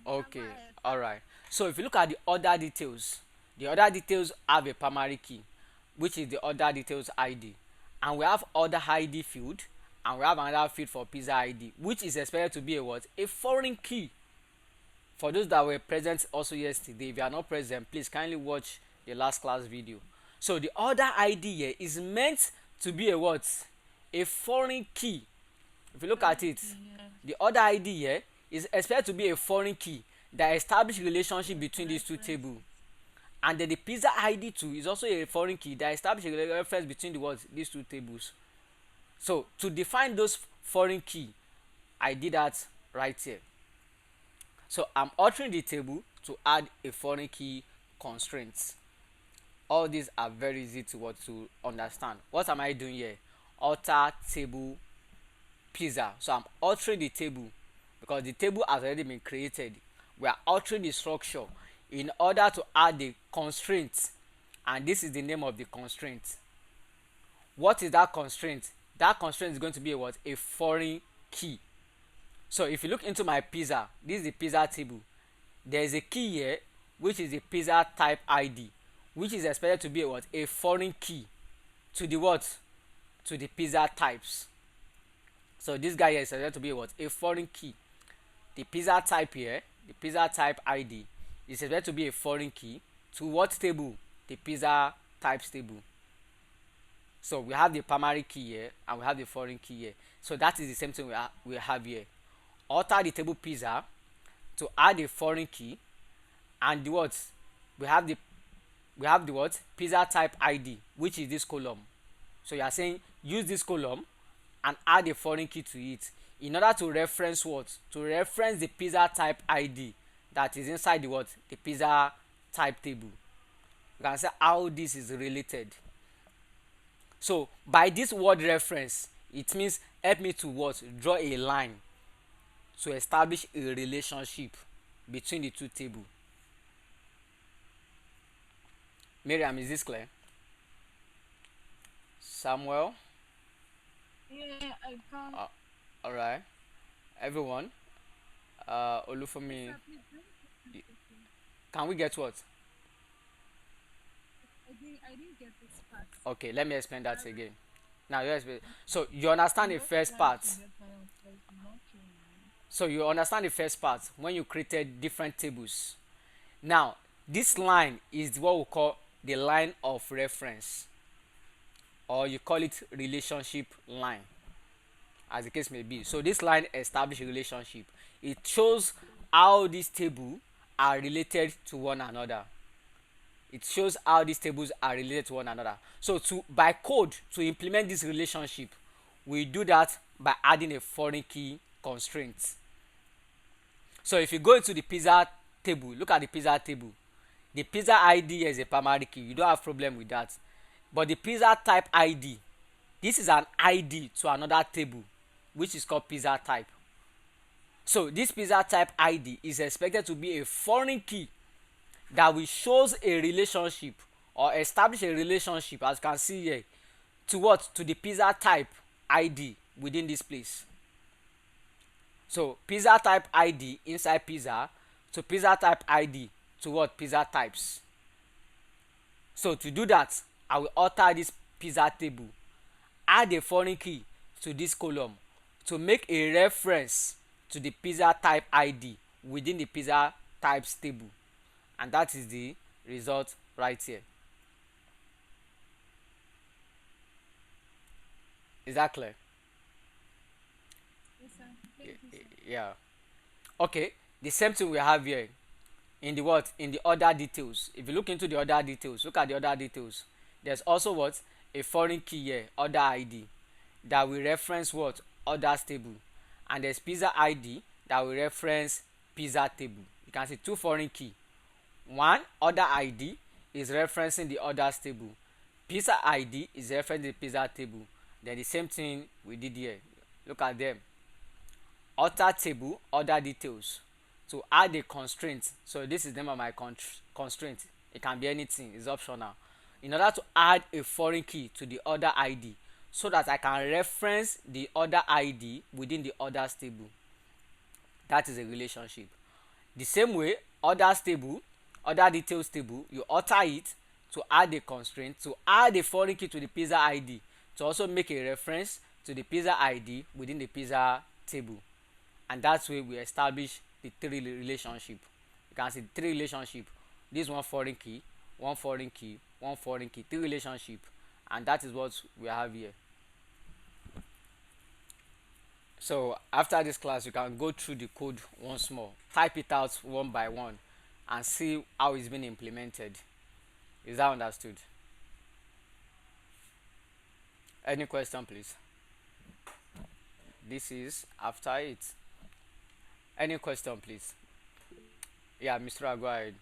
Yeah, go Okay, ahead. all right. So if you look at the other details have a primary key, which is the other details ID, and we have other ID field, and we have another field for pizza ID, which is expected to be a what? A foreign key. For those that were present also yesterday, if you are not present, please kindly watch the last class video. So the other ID here is meant to be a what? A foreign key. If you look at Foreign it, key, yes. the other ID here is expected to be a foreign key that establish relationship Yes, for between these two tables. references. And then the pizza ID too is also a foreign key that establish a reference between the what? These two tables. So to define those foreign key, I did that right here. So I'm altering the table to add a foreign key constraint. All these are very easy to what to understand. What am I doing here? Alter table pizza. So I'm altering the table because the table has already been created. We are altering the structure in order to add the constraint, and this is the name of the constraint. What is that constraint? That constraint is going to be a what? A foreign key. So if you look into my pizza, this is the pizza table. There is a key here, which is the pizza type ID, which is expected to be a what? A foreign key to the what? To the pizza types. So this guy here is expected to be a what? A foreign key. The pizza type here, the pizza type ID, is expected to be a foreign key to what table? The pizza types table. So we have the primary key here and we have the foreign key here. So that is the same thing we have here. Alter the table pizza to add a foreign key, and the what? We have the what? Pizza type ID, which is this column. So you are saying use this column and add a foreign key to it in order to reference what? To reference the pizza type ID that is inside the what? The pizza type table. You can say how this is related. So by this word reference, it means help me to what? Draw a line to establish a relationship between the two tables. Miriam, is this clear? Samuel? Yeah, I can. Uh, all right. Everyone, Olufemi, Sir, please bring it again. can we get what? I didn't get this part. Okay, let me explain that Sorry. again. Now you explain. So you understand the I'm just first trying part. to get that because it's not true. So you understand the first part when you created different tables. Now this line is what we call the line of reference, or you call it relationship line, as the case may be. So this line establishes a relationship. It shows how these tables are related to one another. It shows how these tables are related to one another. So to by code to implement this relationship, we do that by adding a foreign key constraint. So if you go into the pizza table, look at the pizza table. The pizza ID is a primary key. You don't have problem with that. But the pizza type ID, this is an ID to another table, which is called pizza type. So this pizza type ID is expected to be a foreign key that will shows a relationship or establish a relationship, as you can see here, to what? To the pizza type ID within this place. So pizza type ID inside pizza to pizza type ID to what? Pizza types. So to do that, I will alter this pizza table, add a foreign key to this column to make a reference to the pizza type ID within the pizza types table, and that is the result right here. Is that clear? Yes, sir. Thank you, sir. Yeah. Okay, the same thing we have here in the what? In the other details. If you look into the other details, look at the other details. There's also what? A foreign key here, other ID, that will reference what? Others table. And there's pizza ID that will reference pizza table. You can see two foreign key. One, other ID, is referencing the others table. Pizza ID is referencing the pizza table. Then the same thing we did here. Look at them. Alter table, other details, to add a constraint. So this is the name of my constraint. It can be anything, it's optional. In order to add a foreign key to the other ID so that I can reference the other ID within the others table. That is a relationship. The same way, others table, other details table, you alter it to add a constraint, to add a foreign key to the pizza ID, to also make a reference to the pizza ID within the pizza table. And that's where we establish the three relationship. You can see the three relationship. This one foreign key, one foreign key, one foreign key, three relationship, and that is what we have here. So after this class, you can go through the code once more, type it out one by one, and see how it's been implemented. Is that understood? Any question, please? This is after it. Any question, please? Yeah, Mr. Ra, go ahead.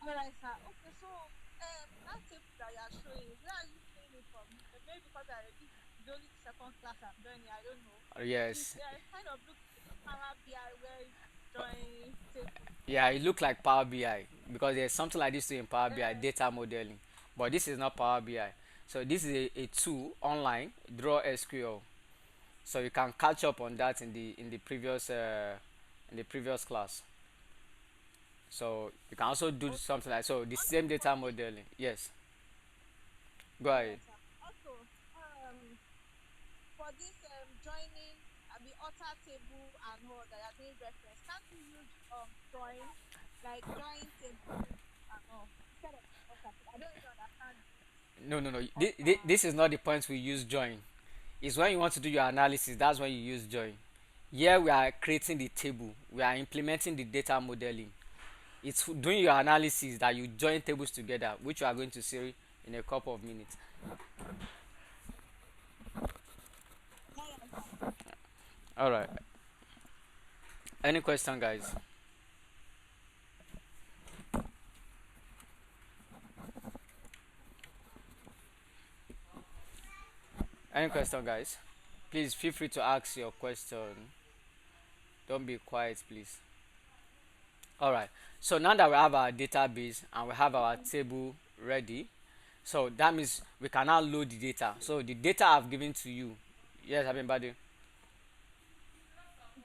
All right, sir. Okay, so that tip that you are showing, where are you seeing it from? Maybe because this is only the second class I'm joining, I don't know. It Yes. kind of looks like Power BI where it's drawing table. Yeah, it looked like Power BI because there's something like this too in Power BI, data modeling. But this is not Power BI. So this is a tool online, Draw SQL. So you can catch up on that in the previous class. So you can also do Okay. something like so the Also, same for data this, modeling. Yes, go all ahead. right, sir. Also, for this joining, I mean, alter table and all that you're doing reference, can't you use join, like join table and all instead of alter table? I don't really understand No, no, no. alter. This is not the point we use join. It's when you want to do your analysis. That's when you use join. Here we are creating the table. We are implementing the data modeling. It's doing your analysis that you join tables together, which you are going to see in a couple of minutes. All right, sir. All right. Any question, guys? Any question, guys? Please feel free to ask your question. Don't be quiet, please. All right. So now that we have our database and we have our table ready, so that means we can now load the data. So the data I've given to you. Yes, everybody.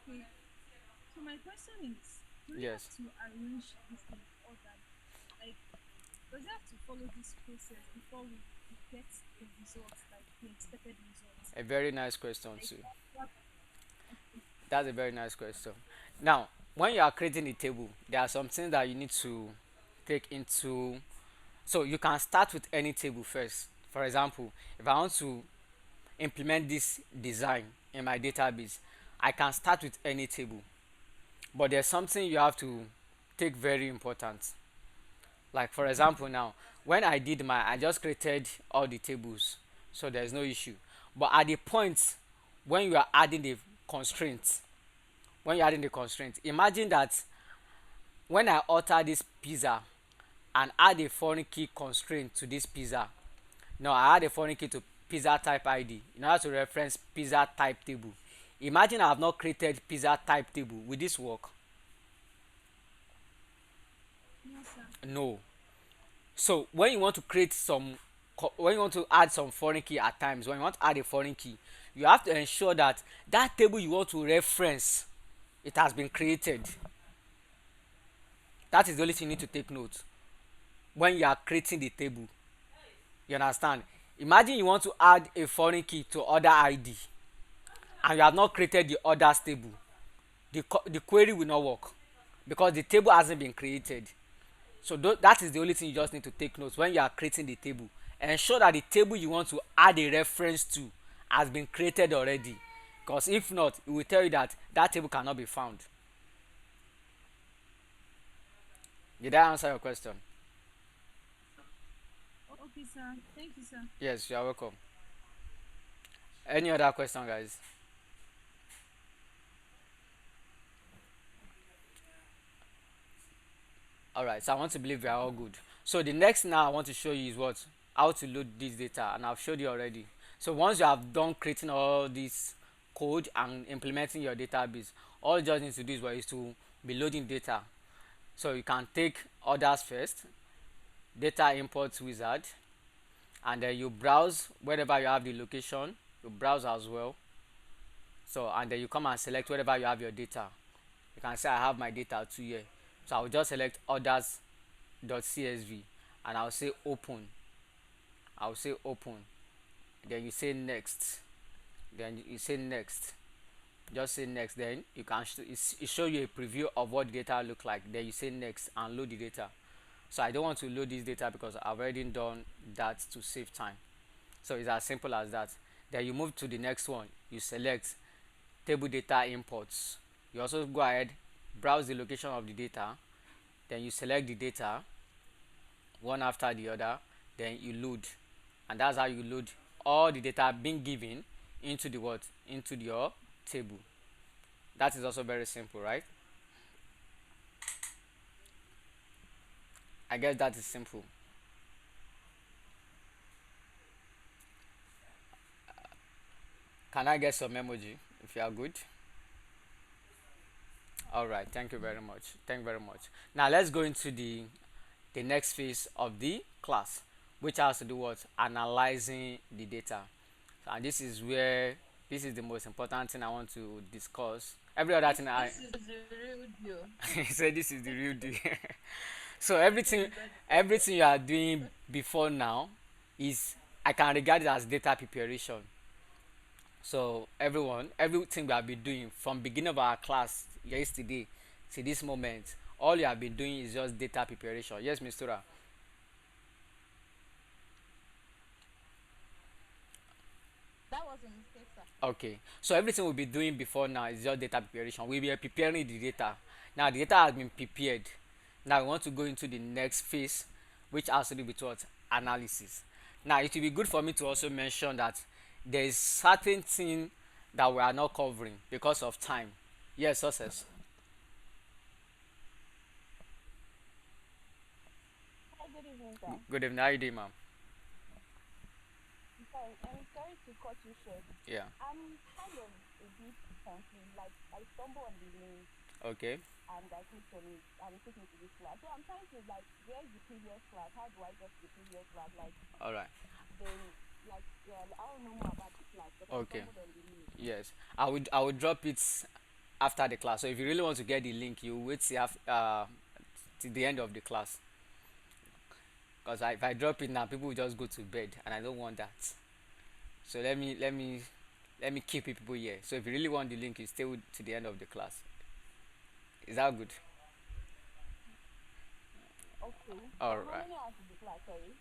Okay. So my question is, do we have Yes. to arrange this in order? Like, does it have to follow this process before we get the results, like the expected results? A very nice question Like, too. what? That's a very nice question. Now, when you are creating a table, there are some things that you need to take into. So you can start with any table first. For example, if I want to implement this design in my database, I can start with any table. But there's something you have to take very important. Like for example now, when I just created all the tables, so there's no issue. But at the point when you are adding the constraints, imagine that when I alter this pizza and add a foreign key constraint to this pizza. Now I add a foreign key to pizza type ID in order to reference pizza type table. Imagine I have not created pizza type table. Will this work? No, sir. No. So when you want to when you want to add some foreign key at times, when you want to add a foreign key, you have to ensure that that table you want to reference, it has been created. That is the only thing you need to take note when you are creating the table. You understand? Imagine you want to add a foreign key to other ID and you have not created the others table. The query will not work because the table hasn't been created. So that is the only thing you just need to take note when you are creating the table. Ensure that the table you want to add a reference to has been created already, because if not, it will tell you that that table cannot be found. Did I answer your question? Okay, sir. Thank you, sir. Yes, you are welcome. Any other question, guys? All right, so I want to believe we are all good. So the next now I want to show you is what, how to load this data, and I've showed you already. So once you have done creating all this code and implementing your database, all you just need to do is to be loading data. So you can take others first, data import wizard, and then you browse wherever you have the location. You browse as well. So and then you come and select wherever you have your data. You can say I have my data 2 here. So I'll just select others.csv and I'll say open. I'll say open. Then you say next. Then you say next. Just say next. Then you can it show you a preview of what the data look like. Then you say next and load the data. So I don't want to load this data because I've already done that to save time. So it's as simple as that. Then you move to the next one. You select table data imports. You also go ahead, browse the location of the data. Then you select the data one after the other. Then you load, and that's how you load all the data being given into the what, into your table. That is also very simple, right? I guess that is simple. Can I get some emoji if you are good? All right, thank you very much. Thank you very much. Now let's go into the next phase of the class, which has to do with analyzing the data. And this is where this is the most important thing I want to discuss. Every other thing I This is the real deal. say this is the real deal. So Everybody. everything you are doing before now is, I can regard it as data preparation. So everything we have been doing from beginning of our class yesterday to this moment, all you have been doing is just data preparation. Yes, Mr. Ra? That was a mistake, sir. Okay. So everything we'll be doing before now is just data preparation. We'll be preparing the data. Now the data has been prepared. Now we want to go into the next phase, which has to do with what? Analysis. Now it will be good for me to also mention that there is certain thing that we are not covering because of time. Yes, success. Hi, good evening, sir. Good evening. How you doing, ma'am? I'm sorry to cut you short. Yeah. I'm kind of a bit confused. Like, I stumble on the link Okay. and I clicked on it and it took me to this class. So I'm trying to, like, where's the previous class? How do I get to the previous class? Like, All right. then, like, yeah, I don't know more about the class, but I Okay. stumbled on the link. Yes. I would drop it after the class. So if you really want to get the link, you wait till till the end of the class. Because if I drop it now, people will just go to bed, and I don't want that. So let me keep people here. So if you really want the link, you stay to the end of the class. Is that good? Okay. All So how right. many hours is the class, sorry?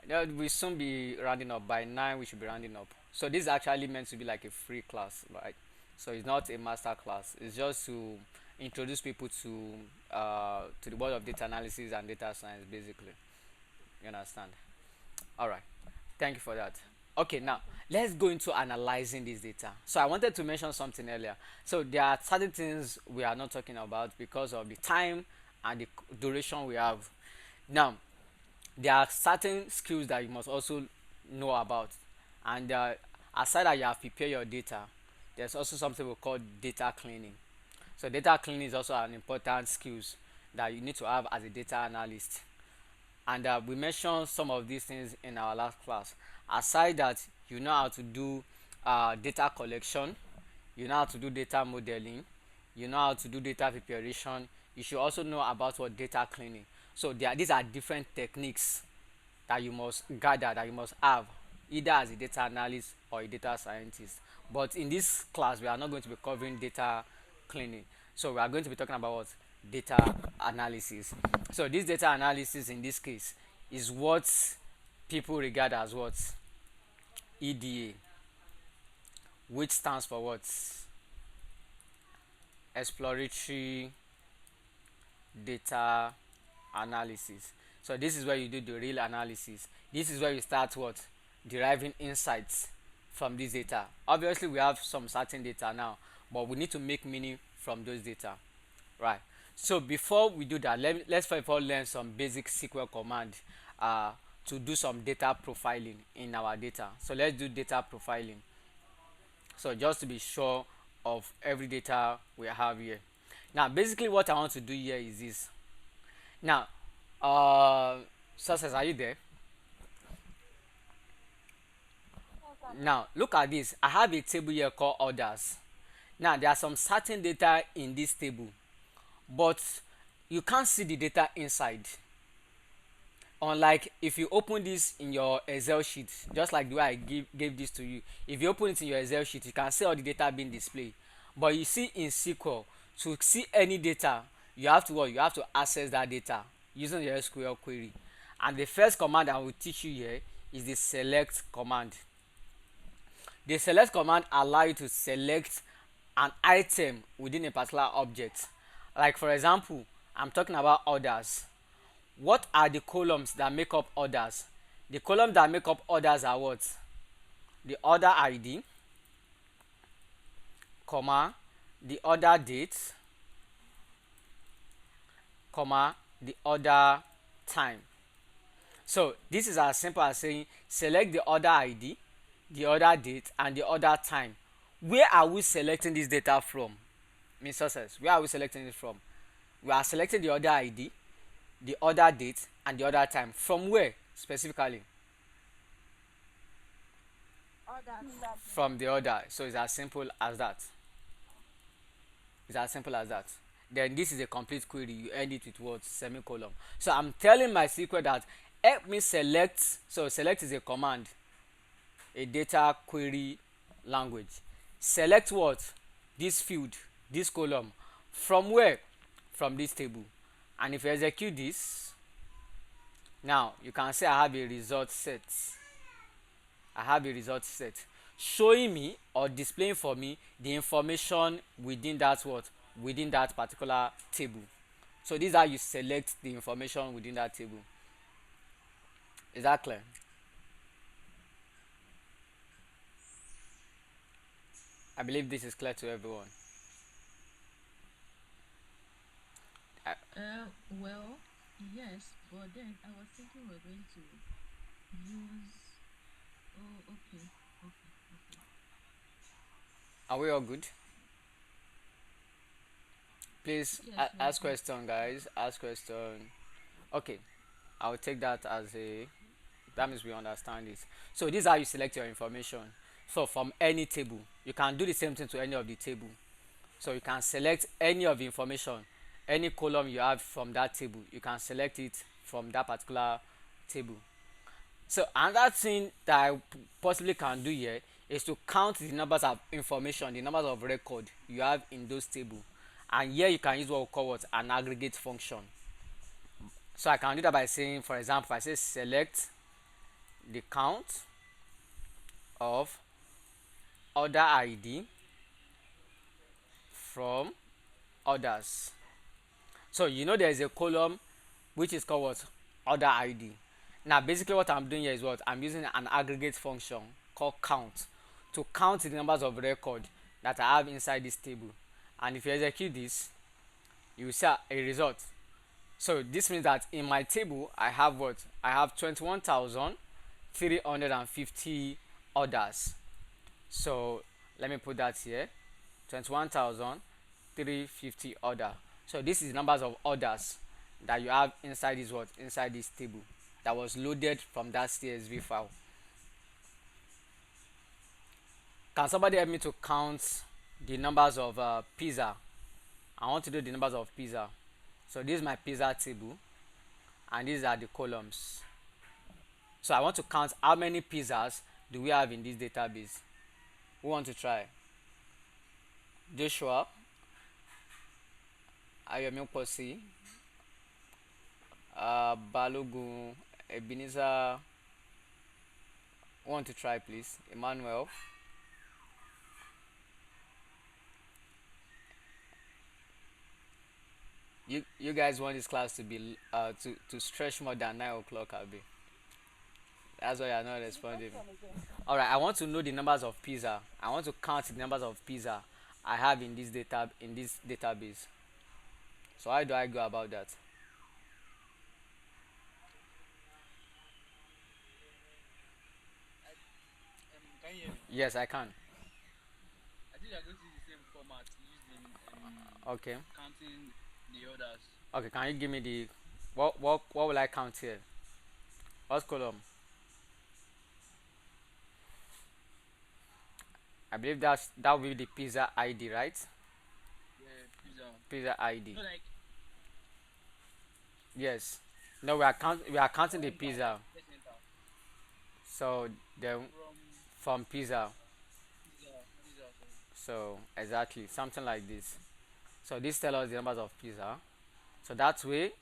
Now we'll soon be rounding up. By 9 we should be rounding up. So this is actually meant to be like a free class, right? So it's not a master class. It's just to introduce people to the world of data analysis and data science, basically. You understand? All right. Thank you for that. Okay, now let's go into analyzing this data. So I wanted to mention something earlier. So there are certain things we are not talking about because of the time and the duration we have. Now, there are certain skills that you must also know about, and aside that you have prepared your data, there's also something we call data cleaning. So data cleaning is also an important skills that you need to have as a data analyst, and we mentioned some of these things in our last class. Aside that, you know how to do data collection, you know how to do data modeling, you know how to do data preparation, you should also know about what data cleaning. So these are different techniques that you must gather, that you must have, either as a data analyst or a data scientist. But in this class we are not going to be covering data cleaning, so we are going to be talking about what? Data analysis. So this data analysis in this case is what people regard as what? EDA, which stands for what? Exploratory data analysis. So this is where you do the real analysis. This is where you start what? Deriving insights from this data. Obviously we have some certain data now, but we need to make meaning from those data, right? So before we do that, let's first of all learn some basic SQL command uh, to do some data profiling in our data. So let's do data profiling. So just to be sure of every data we have here. Now basically what I want to do here is this. Now, Success, are you there? Yes, I'm here. Now look at this. I have a table here called orders. Now there are some certain data in this table. but you can't see the data inside. Unlike if you open this in your Excel sheet, just like the way I gave this to you, if you open it in your Excel sheet, you can see all the data being displayed. But you see in SQL, to see any data, you have to what? You have to access that data using your SQL query. And the first command I will teach you here is the select command. The select command allows you to select an item within a particular object. Like for example, I'm talking about orders. What are the columns that make up orders? The columns that make up orders are what? The order ID, comma, the order date, comma, the order time. So this is as simple as saying select the order ID, the order date, and the order time. Where are we selecting this data from? Mean success. Where are we selecting it from? We are selecting the order ID, the order date, and the order time. From where specifically? Others. From the order. So it's as simple as that. It's as simple as that. Then this is a complete query. You end it with what? Semicolon. So I'm telling MySQL that help me select. So select is a command, a data query language. Select what? This field, this column. From where? From this table. And if you execute this, now you can see I have a result set. I have a result set showing me or displaying for me the information within that what? Within that particular table. So this is how you select the information within that table. Is that clear? I believe this is clear to everyone. Well, yes, but then I was thinking we're going to use. Oh, okay, okay. Are we all good? Please Yes, we're ask good. question, guys. Ask question. Okay, I'll take that as a, that means we understand it. So this is how you select your information. So from any table, you can do the same thing to any of the table. So you can select any of the information, any column you have from that table, you can select it from that particular table. So another thing that I possibly can do here is to count the numbers of information, the numbers of record you have in those tables. And here you can use what we call what? An aggregate function. So I can do that by saying, for example, if I say select the count of order ID from orders. So you know there is a column which is called what? Order ID. Now basically what I'm doing here is what? I'm using an aggregate function called count to count the numbers of record that I have inside this table. And if you execute this, you will see a result. So this means that in my table I have what? I have 21,350 orders. So let me put that here. 21,350 order. So this is the numbers of orders that you have inside this what? Inside this table that was loaded from that CSV file. Can somebody help me to count the numbers of pizza? I want to do the numbers of pizza. So this is my pizza table and these are the columns. So I want to count how many pizzas do we have in this database. Who want to try? Joshua, Ayomi Posi, Balogun, Ebenezer. Who want to try please? Emmanuel. You guys want this class to be to stretch more than 9 o'clock, Abi. That's why you're not The responding. question again. Alright, I want to know the numbers of pizza. I want to count the numbers of pizza I have in this database. So how do I go about that? Can you hear me? Yes, I can. I think you're going to use the same format used in Okay. counting the orders. Okay, can you give me the what will I count here? What column? I believe that will be the pizza ID, right? Yeah, pizza. Pizza ID. No, like Yes. No, we are counting the Enter. pizza. Let's enter. So then From from pizza. pizza, sorry. So exactly something like this. So this tells us the numbers of pizza. So that way,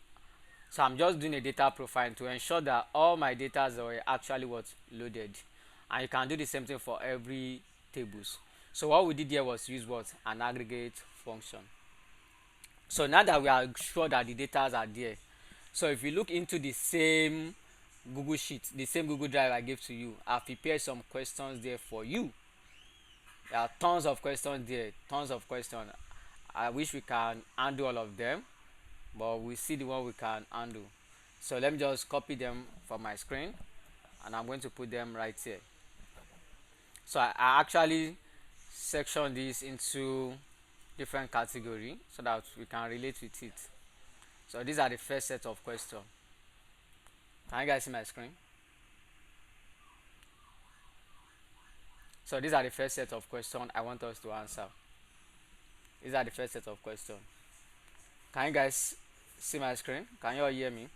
so I'm just doing a data profile to ensure that all my data are actually what loaded, and you can do the same thing for every tables. So what we did here was use what an aggregate function. So now that we are sure that the data are there, so if you look into the same Google Sheet, the same Google Drive I gave to you, I've prepared some questions there for you. There are tons of questions there, tons of questions. I wish we can handle all of them, but we see the one we can handle. So let me just copy them from my screen, and I'm going to put them right here. So I actually section this into different category so that we can relate with it. So these are the first set of questions. Can you guys see my screen? So these are the first set of questions I want us to answer. These are the first set of questions. Can you guys see my screen? Can you all hear me? Yes,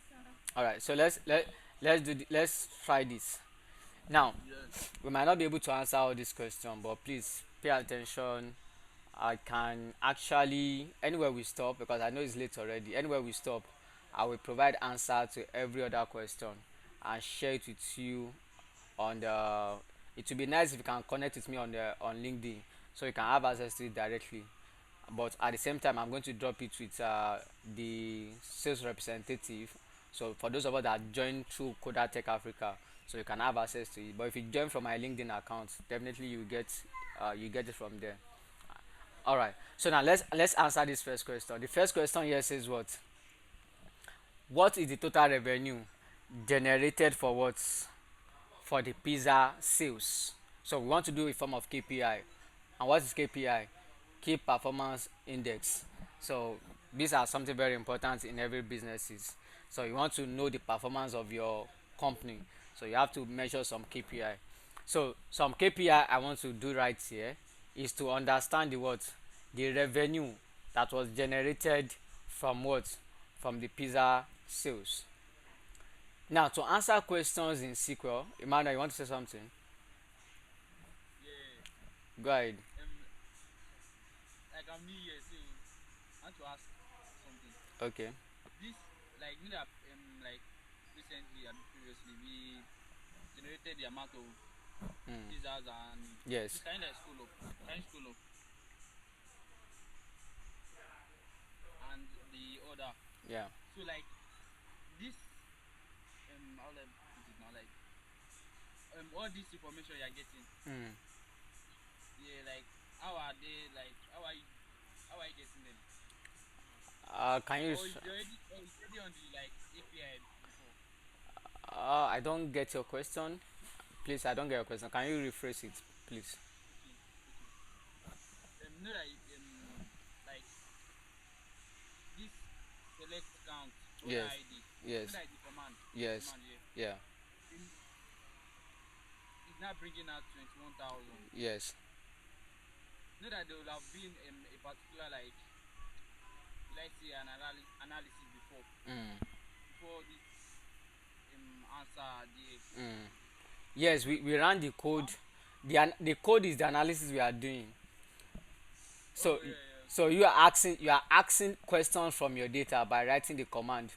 sir. All right. So let's try this. Now, Yes. we might not be able to answer all these questions, but please pay attention. I can actually, anywhere we stop, because I know it's late already, anywhere we stop, I will provide answer to every other question and share it with you on the. It would be nice if you can connect with me on LinkedIn, so you can have access to it directly. But at the same time, I'm going to drop it with the sales representative. So for those of us that join through Coda Tech Africa, so you can have access to it. But if you join from my LinkedIn account, definitely you get it from there. All right. So now let's answer this first question. The first question here says what? What is the total revenue generated for what? For the pizza sales. So we want to do a form of KPI. And what is KPI? Key performance index. So these are something very important in every businesses. So you want to know the performance of your company. So you have to measure some KPI. So some KPI I want to do right here is to understand the what? The revenue that was generated from what? From the pizza sales. Now to answer questions in SQL, Emmanuel, you want to say something? Yeah. Go ahead. Like I'm new here, so I want to ask something. Okay. This, like, you know, like recently and previously, we generated the amount of Mm. pizzas and Yes. it kind of scroll up, and the order. Yeah. So like this, how do I put it now? Like all this information you're getting, Mm. yeah, like how are they? Like how are you getting them? Can you? Or it's already on the like API before. I don't get your question. Please, I don't get your question. Can you rephrase it, please? Okay, okay. Know that like this select count order Yes. ID. Know Yes. that the command, Yes. yeah. Yeah. Then it's not bringing out 21,000. Yes. Know that there will have been a particular like let's say an analysis Mm. before this answer the Mm. Yes, we ran the code. The code is the analysis we are doing. So oh yeah, so you are asking questions from your data by writing the command.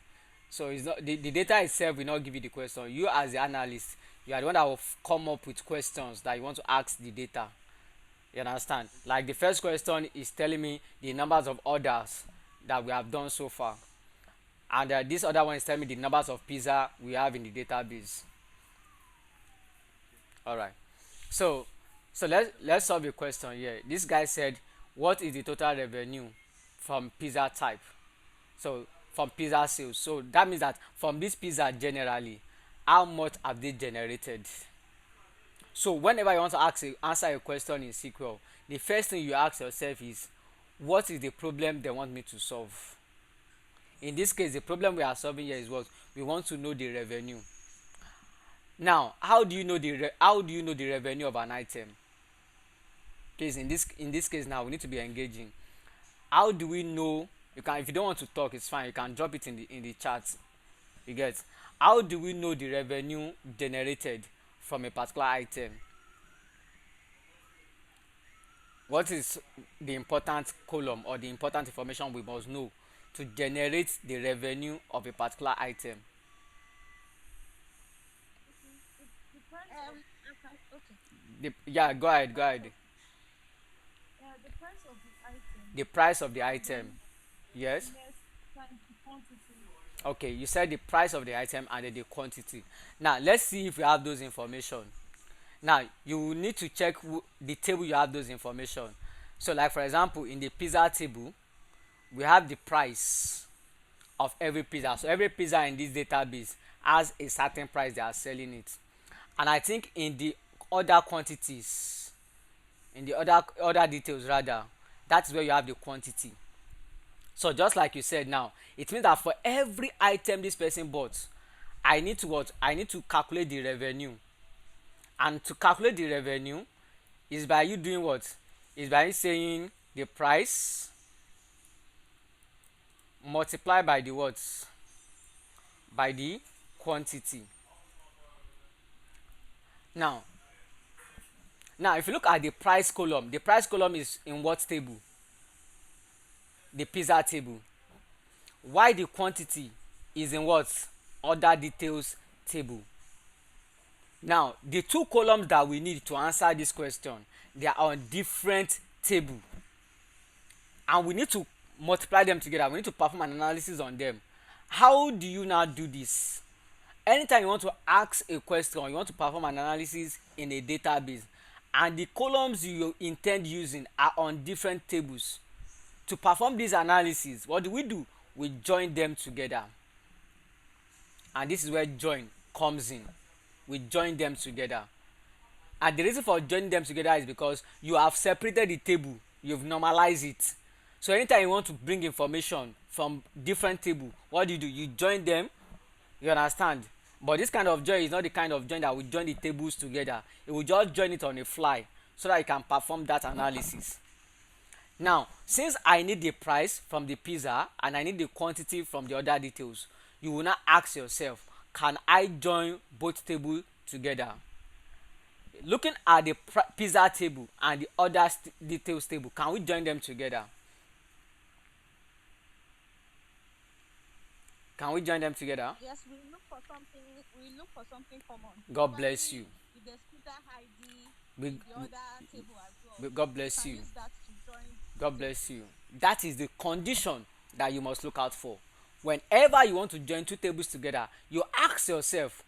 So it's not the data itself will not give you the question. You as the analyst, you are the one that will come up with questions that you want to ask the data. You understand? Like the first question is telling me the numbers of orders that we have done so far, and this other one is telling me the numbers of pizza we have in the database. All right. So let's solve a question here. This guy said, "What is the total revenue from pizza type?" So from pizza sales. So that means that from this pizza generally, how much have they generated? So whenever you want to answer a question in SQL, the first thing you ask yourself is, what is the problem they want me to solve? In this case, the problem we are solving here is what we want to know the revenue. Now, how do you know the revenue of an item? Please, in this case now, we need to be engaging. How do we know You can, if you don't want to talk, it's fine. You can drop it in the chat. You get. How do we know the revenue generated from a particular item? What is the important column or the important information we must know to generate the revenue of a particular item? The price of I can, okay. Yeah, go the ahead, go price ahead. of the price of the item, The price of the item. then Yes. less times the quantity. Okay, you said the price of the item and then the quantity. Now let's see if you have those information. Now you will need to check the table you have those information. So like for example, in the pizza table, we have the price of every pizza. So every pizza in this database has a certain price they are selling it. And I think in the other quantities, in the other details rather, that's where you have the quantity. So just like you said now, it means that for every item this person bought, I need to what? I need to calculate the revenue. And to calculate the revenue is by you doing what? Is by you saying the price multiplied by the what? By the quantity. Now, if you look at the price column is in what table? The pizza table. Why the quantity is in what? Other details table. Now, the two columns that we need to answer this question, they are on different table, and we need to multiply them together. We need to perform an analysis on them. How do you now do this? Anytime you want to ask a question, you want to perform an analysis in a database, and the columns you intend using are on different tables. To perform this analysis, what do? We join them together, and this is where join comes in. We join them together, and the reason for joining them together is because you have separated the table, you've normalized it. So anytime you want to bring information from different table, what do? You join them. You understand? But this kind of join is not the kind of join that will join the tables together. It will just join it on a fly so that you can perform that analysis. Now, since I need the price from the pizza and I need the quantity from the other details, you will now ask yourself, can I join both tables together? Looking at the pizza table and the other details table, can we join them together? Can we join them together? Yes, we look for something. We look for something common. God bless you. Probably if there's pizza ID We, in the other table as well, God we bless can you. use that to join the God table. bless you. That is the condition that you must look out for. Whenever you want to join two tables together, you ask yourself,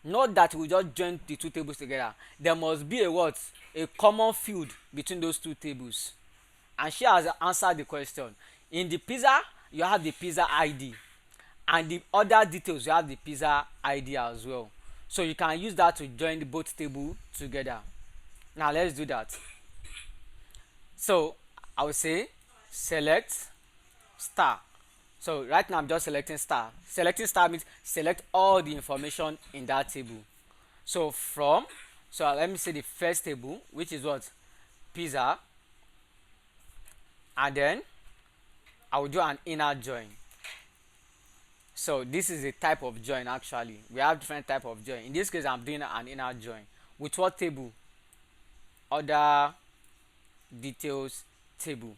not that we just join the two tables together. There must be a what? A common field between those two tables. And she has answered the question. In the pizza, you have the pizza ID. And the other details, you have the pizza ID as well. So you can use that to join the both tables together. Now let's do that. So I will say select star. So right now I'm just selecting star. Selecting star means select all the information in that table. So let me say the first table, which is what? Pizza. And then I will do an inner join. So this is a type of join actually. We have different type of join. In this case, I'm doing an inner join. With what table? Other details table.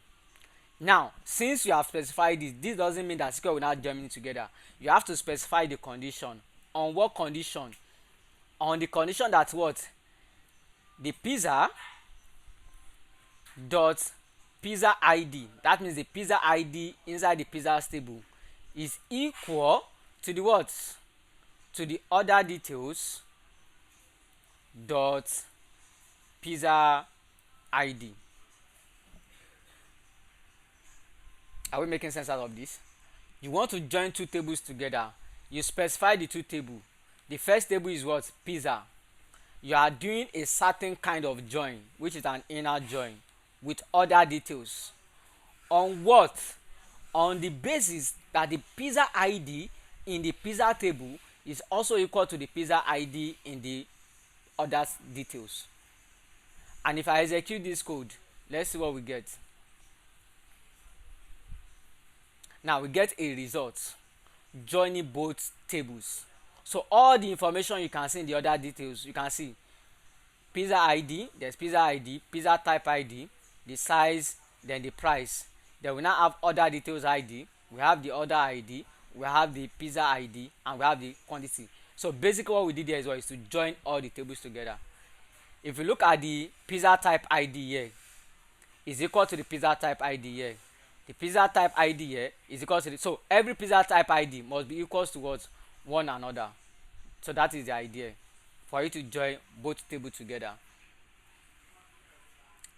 Now, since you have specified this doesn't mean that SQL will not join together. You have to specify the condition. On what condition? On the condition that what? The pizza dot pizza ID. That means the pizza ID inside the pizza table is equal to the what? To the other details dot pizza ID. Are we making sense out of this? You want to join two tables together. You specify the two tables. The first table is what? Pizza. You are doing a certain kind of join, which is an inner join with other details. On what? On the basis that the pizza ID in the pizza table is also equal to the pizza ID in the other details. And if I execute this code, let's see what we get. Now we get a result joining both tables. So all the information you can see in the other details, you can see pizza ID, there's pizza ID, pizza type ID, the size, then the price. Then we now have other details ID, we have the order ID, we have the pizza ID, and we have the quantity. So basically what we did there is, to join all the tables together. If you look at the pizza type ID here, is equal to the pizza type ID here. The pizza type ID here is equal to so every pizza type ID must be equal to what? One another. So that is the idea, for you to join both tables together.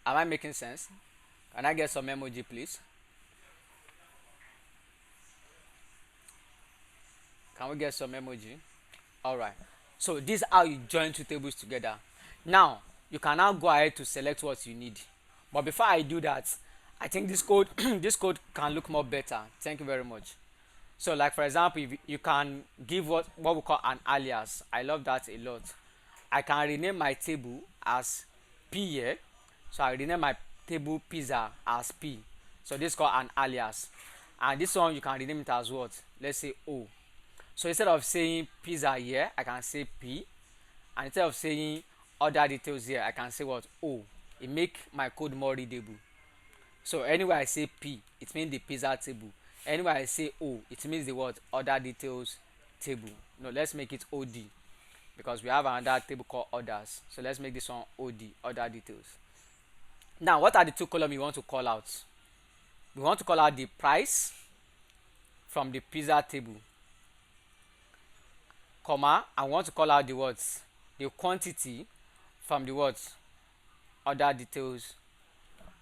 Am I making sense? Can I get some emoji, please? Can we get some emoji? All right. So this is how you join two tables together. Now you can now go ahead to select what you need. But before I do that, I think this code this code can look more better. Thank you very much. So like for example, if you can give what we call an alias. I love that a lot. I can rename my table as P here. So I rename my table pizza as P. So this is called an alias. And this one you can rename it as what? Let's say O. So instead of saying pizza here, I can say P. And instead of saying other details here, I can say what? O. It make my code more readable. So anywhere I say P, it means the pizza table. Anywhere I say O, it means the what? Other details table. No, let's make it OD, because we have another table called others. So let's make this one OD, other details. Now what are the two columns you want to call out? We want to call out the price from the pizza table, comma, and we want to call out the words, the quantity from the words, other details.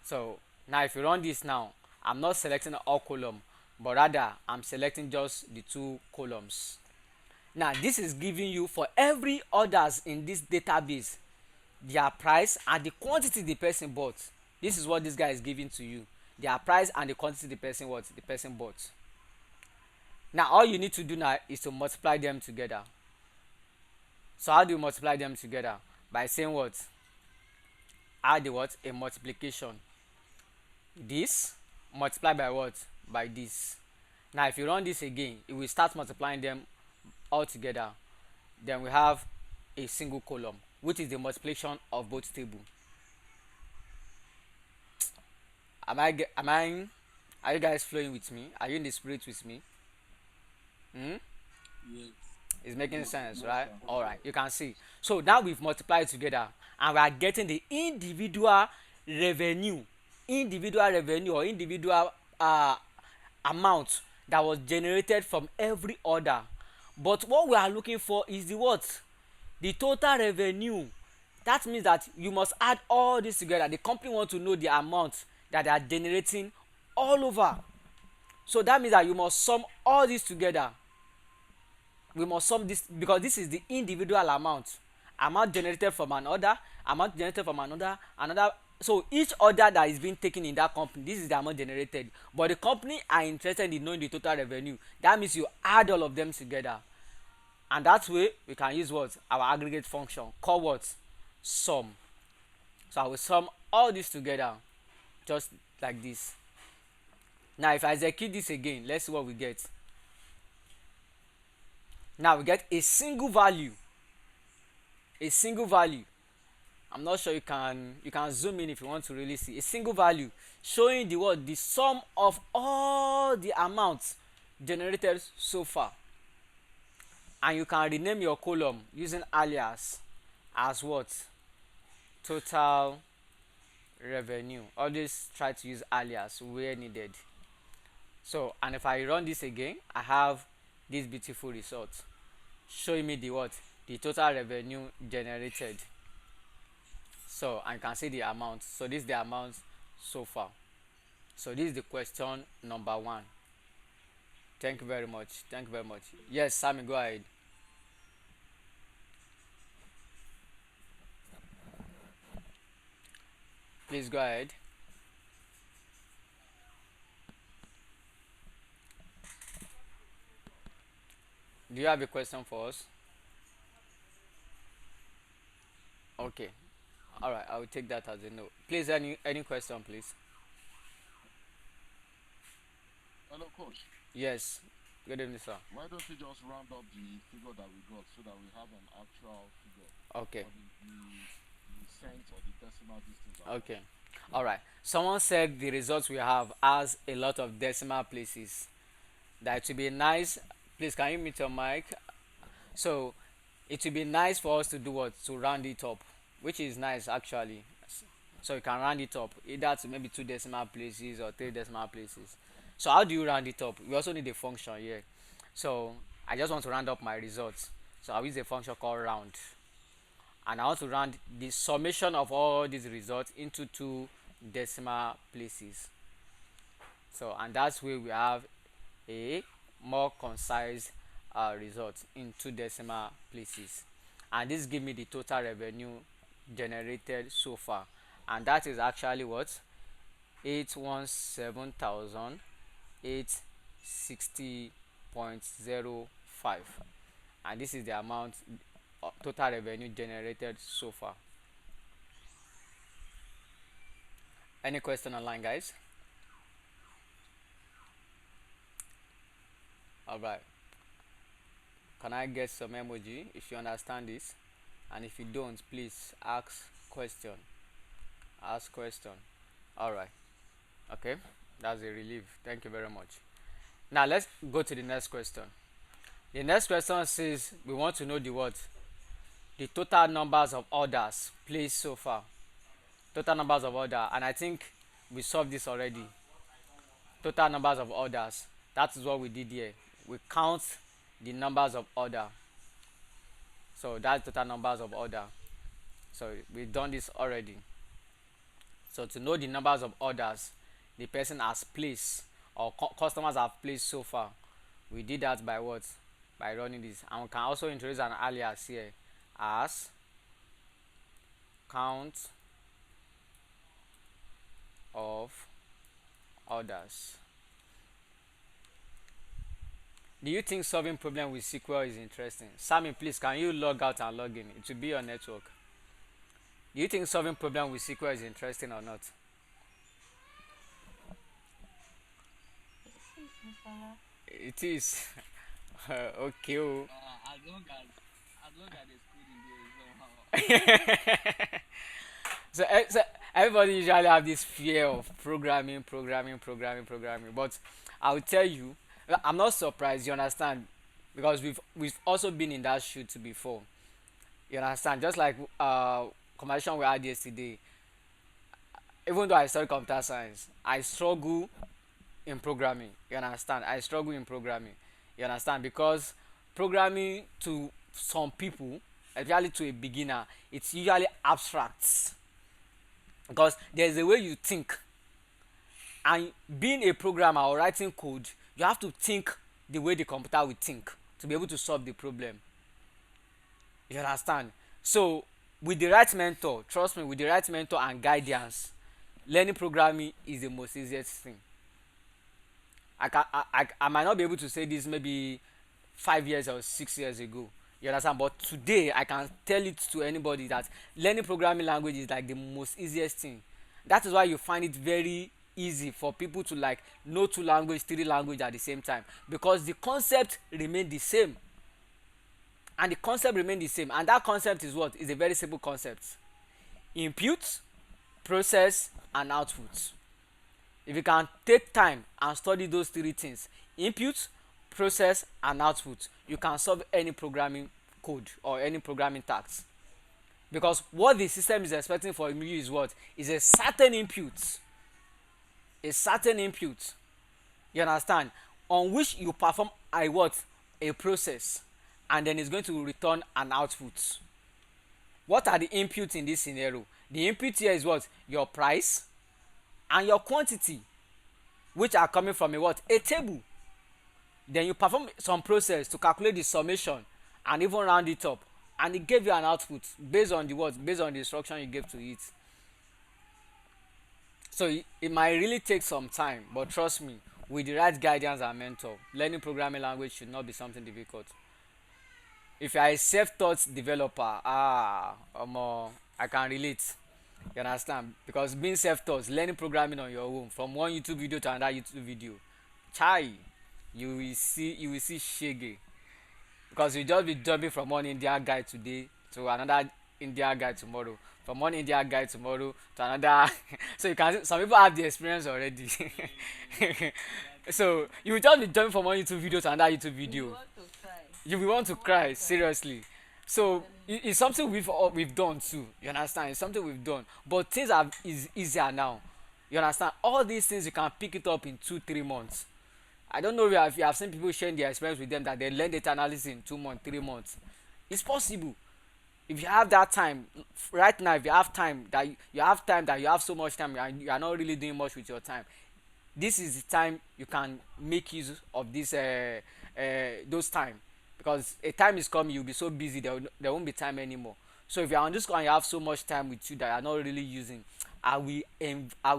So now if you run this now, I'm not selecting all column, but rather I'm selecting just the two columns. Now this is giving you, for every orders in this database, their price and the quantity the person bought. This is what this guy is giving to you, their price and the quantity the person bought. Now all you need to do now is to multiply them together. So how do you multiply them together? By saying what? Add the what? A multiplication. This multiplied by what? By this. Now if you run this again, it will start multiplying them all together. Then we have a single column, which is the multiplication of both tables. Are you guys flowing with me? Are you in the spirit with me? Yes. It's making sense, right? All right, you can see. So now we've multiplied together, and we are getting the individual revenue or individual amount that was generated from every order. But what we are looking for is the what? The total revenue. That means that you must add all this together. The company wants to know the amount that they are generating all over. So that means that you must sum all this together. We must sum this, because this is the individual amount generated from an order, amount generated from another. So each order that is being taken in that company, this is the amount generated, but the company are interested in knowing the total revenue. That means you add all of them together, and that way we can use what? Our aggregate function called what? Sum. So I will sum all this together just like this. Now if I execute this again, let's see what we get. Now we get a single value. I'm not sure, you can zoom in if you want to really see a single value showing the what? The sum of all the amounts generated so far. And you can rename your column using alias as what? Total revenue. Always try to use alias where needed. So, and if I run this again, I have this beautiful result showing me the what? The total revenue generated. So I can see the amount. So this is the amount so far. So this is the question number 1. Thank you very much. Yes, Sammy, go ahead. Please go ahead. Do you have a question for us? Okay. All right, I will take that as a no. Please, any question, please. Hello, coach. Yes. Good evening, sir. Why don't we just round up the figure that we got so that we have an actual figure Okay. for the cent or the decimal distance and all? Okay. All right. Someone said the results we have has a lot of decimal places. That would be nice. Please, can you mute your mic? So, it would be nice for us to do what? To round it up, which is nice actually. So you can round it up either to maybe two decimal places or three decimal places. So how do you round it up? We also need a function here. So I just want to round up my results. So I'll use a function called round, and I want to round the summation of all these results into two decimal places. So and that's where we have a more concise result in two decimal places, and this give me the total revenue generated so far, and that is actually what 817,860.05, and this is the amount total revenue generated so far. Any question online, guys? All right, can I get some emoji if you understand this, and if you don't, please ask question. All right. Okay, that's a relief. Thank you very much. Now let's go to the next question. The next question says we want to know the what? The total numbers of orders placed so far. Total numbers of order, and I think we solved this already. Total numbers of orders. That is what we did here. We count the numbers of order. So that's total numbers of order. So we've done this already. So to know the numbers of orders the person has placed or customers have placed so far, we did that by what? By running this. And we can also introduce an alias here as count of orders. Do you think solving problem with SQL is interesting? Sammy, please, can you log out and log in? It will be your network. Do you think solving problem with SQL is interesting or not? Yes, Mr. La. It is. Okay. Oh. As long as there's code in there, it's somehow. So everybody usually have this fear of programming. But I will tell you, I'm not surprised. You understand? Because we've also been in that shoot before. You understand? Just like conversation we had yesterday. Even though I study computer science, I struggle in programming. You understand? I struggle in programming. You understand? Because programming to some people, especially to a beginner, it's usually abstract. Because there's a way you think, and being a programmer or writing code, you have to think the way the computer will think to be able to solve the problem. You understand? So with the right mentor, trust me, with the right mentor and guidance, learning programming is the most easiest thing. I might not be able to say this maybe 5 years or 6 years ago. You understand? But today I can tell it to anybody that learning programming language is like the most easiest thing. That is why you find it very easy for people to like know two language, three language at the same time, because the concept remain the same. And the concept remain the same. And that concept is what? Is a very simple concept. Input, process, and output. If you can take time and study those three things, input, process, and output, you can solve any programming code or any programming task. Because what the system is expecting from you is what? Is a certain input. A certain input. You understand? On which you perform a what? A process. And then it's going to return an output. What are the inputs in this scenario? The input here is what? Your price and your quantity, which are coming from a what? A table. Then you perform some process to calculate the summation and even round it up, and it gave you an output based on the what? Based on the instruction you gave to it. So it might really take some time, but trust me, with the right guidance and mentor, learning programming language should not be something difficult. If you are a self-taught developer, I can relate. You understand? Because being self-taught, learning programming on your own from one YouTube video to another YouTube video, chai, you will see shege, because you just be jumping from one India guy today to another India guy tomorrow, from one India guy tomorrow to another. So you can see some people have the experience already. So you will just be jumping from one YouTube video to another YouTube You will video. want to cry. You will want You to will want to cry cry. seriously. I'm So telling you. it's something we've done too. You understand? It's something we've done, but things are is easier now. You understand? All these things you can pick it up in 2 3 months. I don't know if you have seen people sharing their experience with them that they learn data analysis in 2 months, 3 months. It's possible if you have that time. Right now, if you have time that you have so much time and you are not really doing much with your time, this is the time you can make use of this those time, because a time is coming you'll be so busy there won't be time anymore. So if you're on this call and you have so much time with you that you're not really using, I will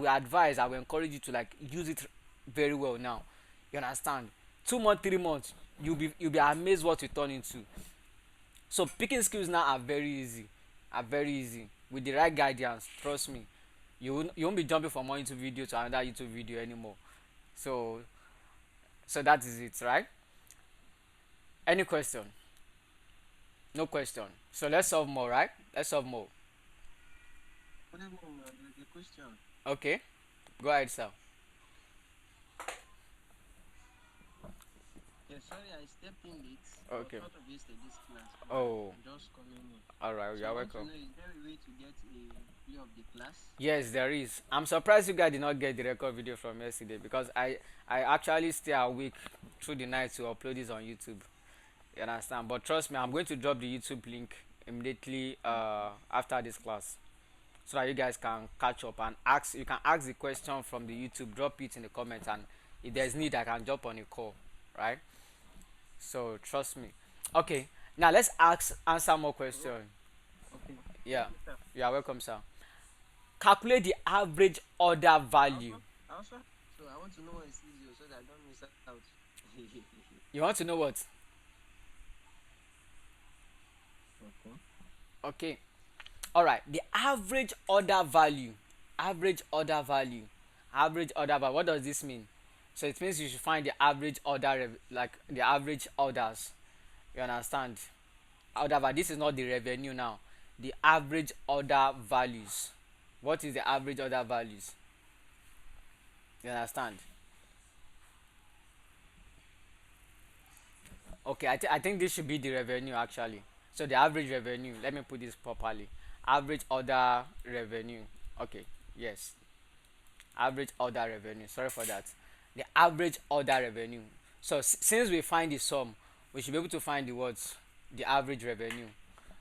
advise, I will encourage you to like use it very well now. You understand? 2 months, 3 months, you'll be amazed what you turn into. So picking skills now are very easy with the right guidance. Trust me, you won't be jumping from one YouTube video to another YouTube video anymore. So that is it, right? Any question? No question. So let's solve more, right? Let's solve more. Good evening. The question. Okay, go ahead, sir. Yeah, sorry, I stepped in late. I was Okay. part of yesterday's class, but Oh, I'm just coming in. all right. So I You're want to welcome. know, is there a way to get a view of the class? Yes, there is. I'm surprised you guys did not get the record video from yesterday, because I actually stay awake through the night to upload this on YouTube. You understand? But trust me, I'm going to drop the YouTube link immediately after this class, so that you guys can catch up and ask. You can ask the question from the YouTube, drop it in the comments, and if there's need, I can jump on a call, right? So trust me. Okay, now let's answer more questions. Okay. Yeah, Thank you, sir. you are welcome, sir. Calculate the average order value. I also, so I want to know what is easier so that I don't miss out. You want to know what? Okay. Okay, all right. The average order value. Average order value. Average order value. What does this mean? So it means you should find the average order, like the average orders. You understand? Order value. This is not the revenue now. The average order values. What is the average order values? You understand? Okay, I think this should be the revenue actually. So the average revenue. Let me put this properly. Average order revenue. Okay. Yes. Average order revenue. Sorry for that. The average order revenue. So since we find the sum, we should be able to find the words, the average revenue.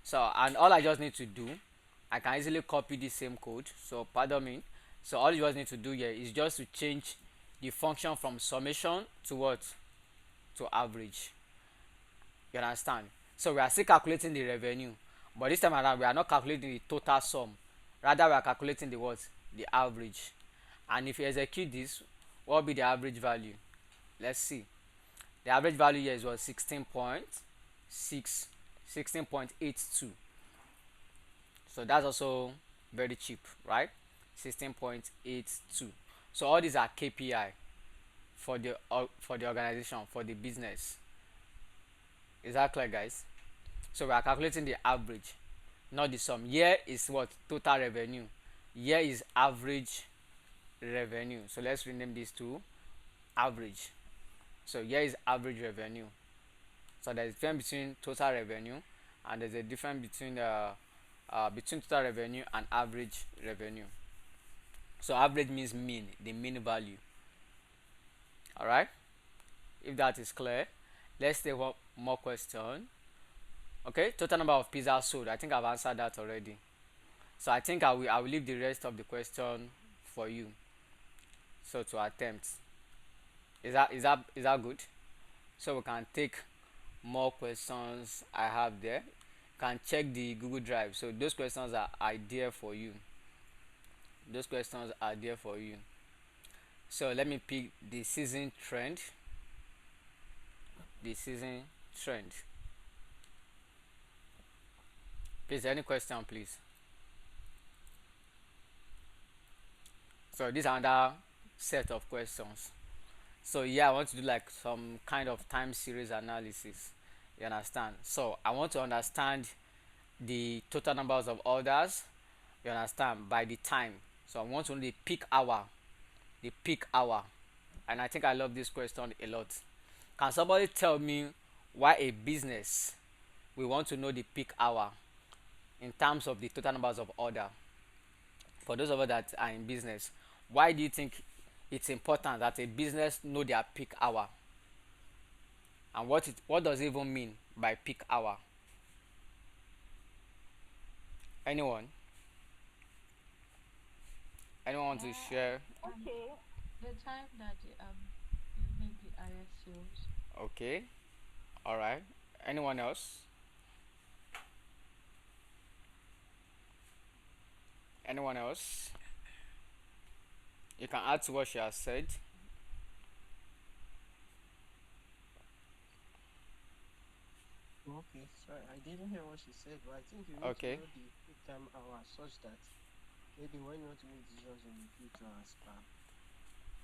So, and all I just need to do, I can easily copy the same code. So pardon me. So all you just need to do here is just to change the function from summation to what? To average. You understand? So we are still calculating the revenue, but this time around we are not calculating the total sum. Rather, we are calculating the what? The average. And if you execute this, what will be the average value? Let's see. The average value here is what? 16.6, 16.82. So that's also very cheap, right? 16.82. So all these are KPI for the organization, for the business. Is that clear, guys? So we are calculating the average, not the sum. Here is what? Total revenue. Here is average revenue. So let's rename this to average. So here is average revenue. So there's a difference between total revenue, and there's a difference between total revenue and average revenue. So average means mean, the mean value. All right. If that is clear, let's take one more question. Okay, total number of pizzas sold. I think I've answered that already. So I think I will leave the rest of the question for you. So to attempt. Is that good? So we can take more questions I have there. Can check the Google Drive. So those questions are there for you. Those questions are there for you. So let me pick the season trend. The season trend. Please, any question, please. So this is another set of questions. So yeah, I want to do like some kind of time series analysis. You understand? So I want to understand the total numbers of orders. You understand? By the time. So I want to know the peak hour. The peak hour. And I think I love this question a lot. Can somebody tell me why a business we want to know the peak hour in terms of the total numbers of order? For those of us that are in business, why do you think it's important that a business know their peak hour? And what does it even mean by peak hour? Anyone? Anyone want to share? Okay. The time that you make the highest sales. Okay. All right. Anyone else? Anyone else? You can add to what she has said. Okay, sorry, I didn't hear what she said, but I think you need to Okay. know the peak time hour such that maybe when you want to make decisions in the future as per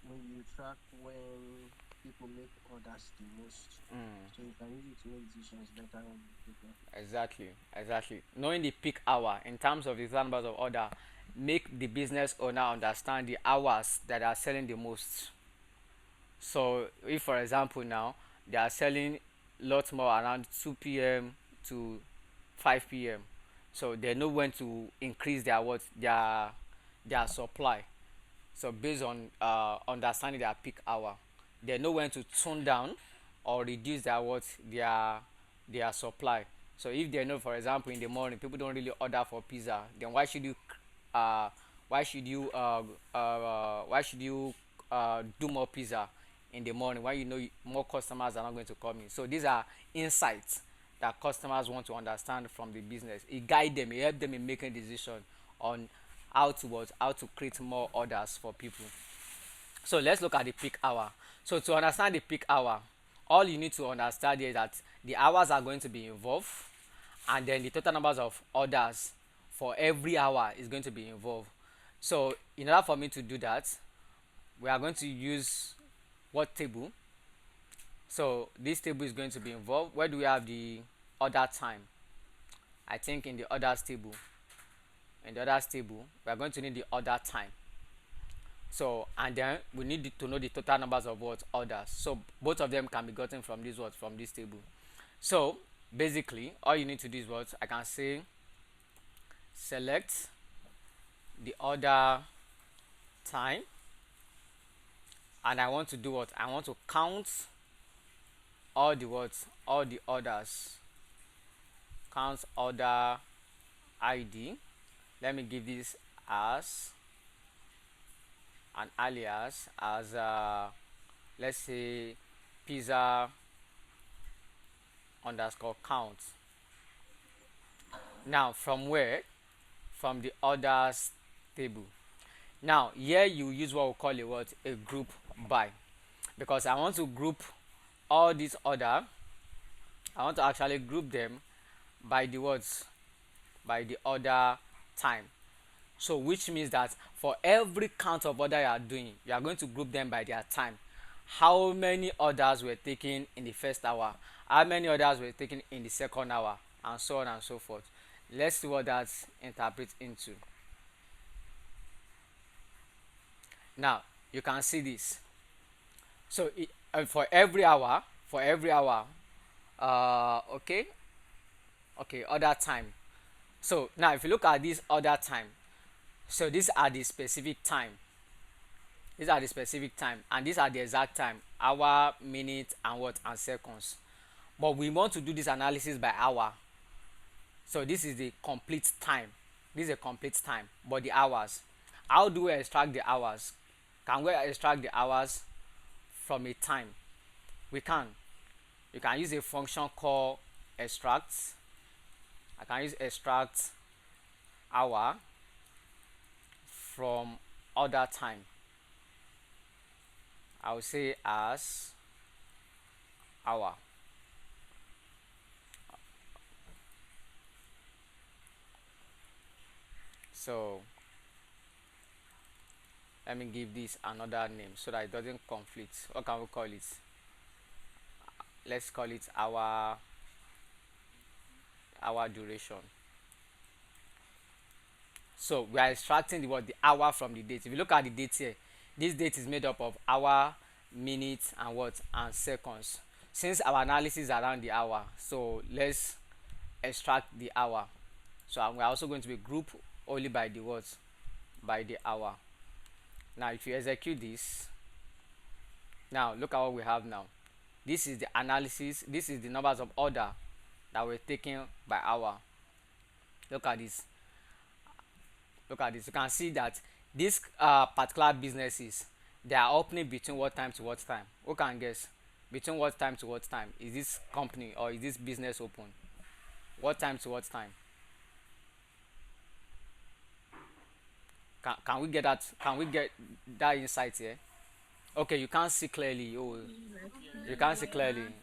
when you track when people make orders the most, Mm, so you can use it to make decisions better in the future. exactly. Exactly. Knowing the peak hour in terms of the total numbers of order make the business owner understand the hours that are selling the most. So if for example now they are selling lots more around 2 p.m. to 5 p.m. So they know when to increase their supply. So based on understanding their peak hour, they know when to tone down or reduce their supply. So if they know, for example, in the morning people don't really order for pizza, then uh, why should you do more pizza in the morning when you know more customers are not going to come in? So these are insights that customers want to understand from the business. It guide them, it help them in making decision on how to create more orders for people. So let's look at the peak hour. So to understand the peak hour, all you need to understand is that the hours are going to be involved, and then the total numbers of orders for every hour is going to be involved. So in order for me to do that, we are going to use what table? So this table is going to be involved. Where do we have the order time? I think in the orders table. In the orders table, we are going to need the order time. So and then we need to know the total numbers of what orders. So both of them can be gotten from this table. So basically all you need to do is what I can say select the order time, and I want to do what I want to count all the orders. Count order ID. Let me give this as an alias as let's say pizza underscore count. Now from where? From the orders table. Now here you use what we call a group by, because I want to group all these order. I want to actually group them by the words by the order time. So which means that for every count of order you are doing, you are going to group them by their time. How many orders were taken in the first hour? How many orders were taken in the second hour? And so on and so forth. Let's see what that interprets into. Now you can see this. So for every hour, okay, order time. So now if you look at this order time, so these are the specific time. These are the specific time, and these are the exact time, hour, minute, and what and seconds. But we want to do this analysis by hour. So this is the complete time. This is a complete time, but the hours. How do we extract the hours? Can we extract the hours from a time? We can. You can use a function called extract. I can use extract hour from order time. I will say as hour. So Let me give this another name so that it doesn't conflict. What can we call it? Let's call it hour duration. So we are extracting the hour from the date. If you look at the date here, this date is made up of hour, minutes, and what, and seconds. Since our analysis is around the hour, so let's extract the hour. So we're also going to be grouped only by the what, by the hour. Now if you execute this, now look at what we have now. This is the analysis, this is the numbers of order that we're taking by hour. Look at this, you can see that this particular businesses, they are opening between what time to what time? Who can guess? Between what time to what time is this company or is this business open? What time to what time? Can we get that, insight here? Okay, you can't see clearly. Oh, Like you from can't see clearly. 11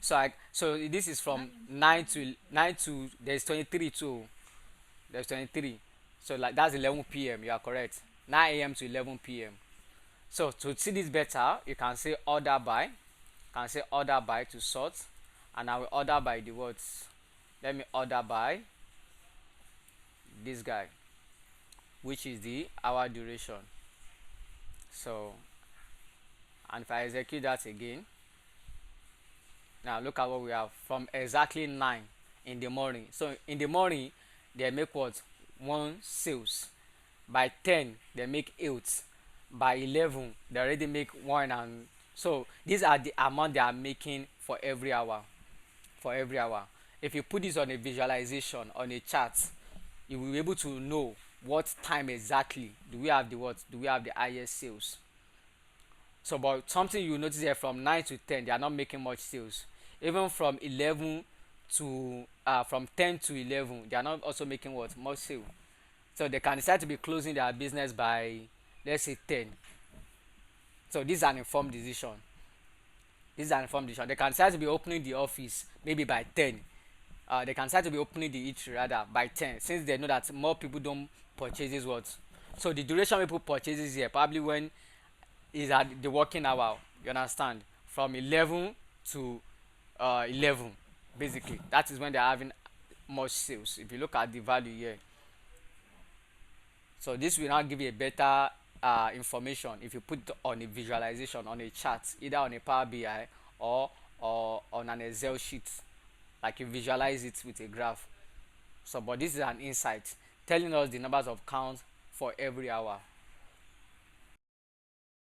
to uh, 11. so this is from 9 to there's 23 too. There's 23. So like that's 11 p.m. You are correct. 9 a.m. to 11 p.m. So to see this better, you can say order by. Can say order by to sort, and I will order by the words. Let me order by this guy, which is the hour duration. So, and if I execute that again, now look at what we have from exactly 9 in the morning. So in the morning they make what, one sales. By 10 they make 8. By 11 they already make 1. And so these are the amount they are making for every hour. If you put this on a visualization, on a chart, you will be able to know what time exactly do we have the highest sales. So but something you notice here, from 9 to 10 they are not making much sales. Even from 11 to from 10 to 11 they are not also making what, much sale. So they can decide to be closing their business by, let's say, 10. So this is an informed decision. They can decide to be opening the office maybe by 10. They can decide to be opening the eatery rather by 10, since they know that more people don't purchases what. So the duration people purchases here probably when is at the working hour. You understand? From 11 to 11, basically. That is when they're having much sales. If you look at the value here, so this will now give you a better information if you put it on a visualization, on a chart, either on a Power BI or on an Excel sheet, like you visualize it with a graph. So but this is an insight telling us the numbers of counts for every hour.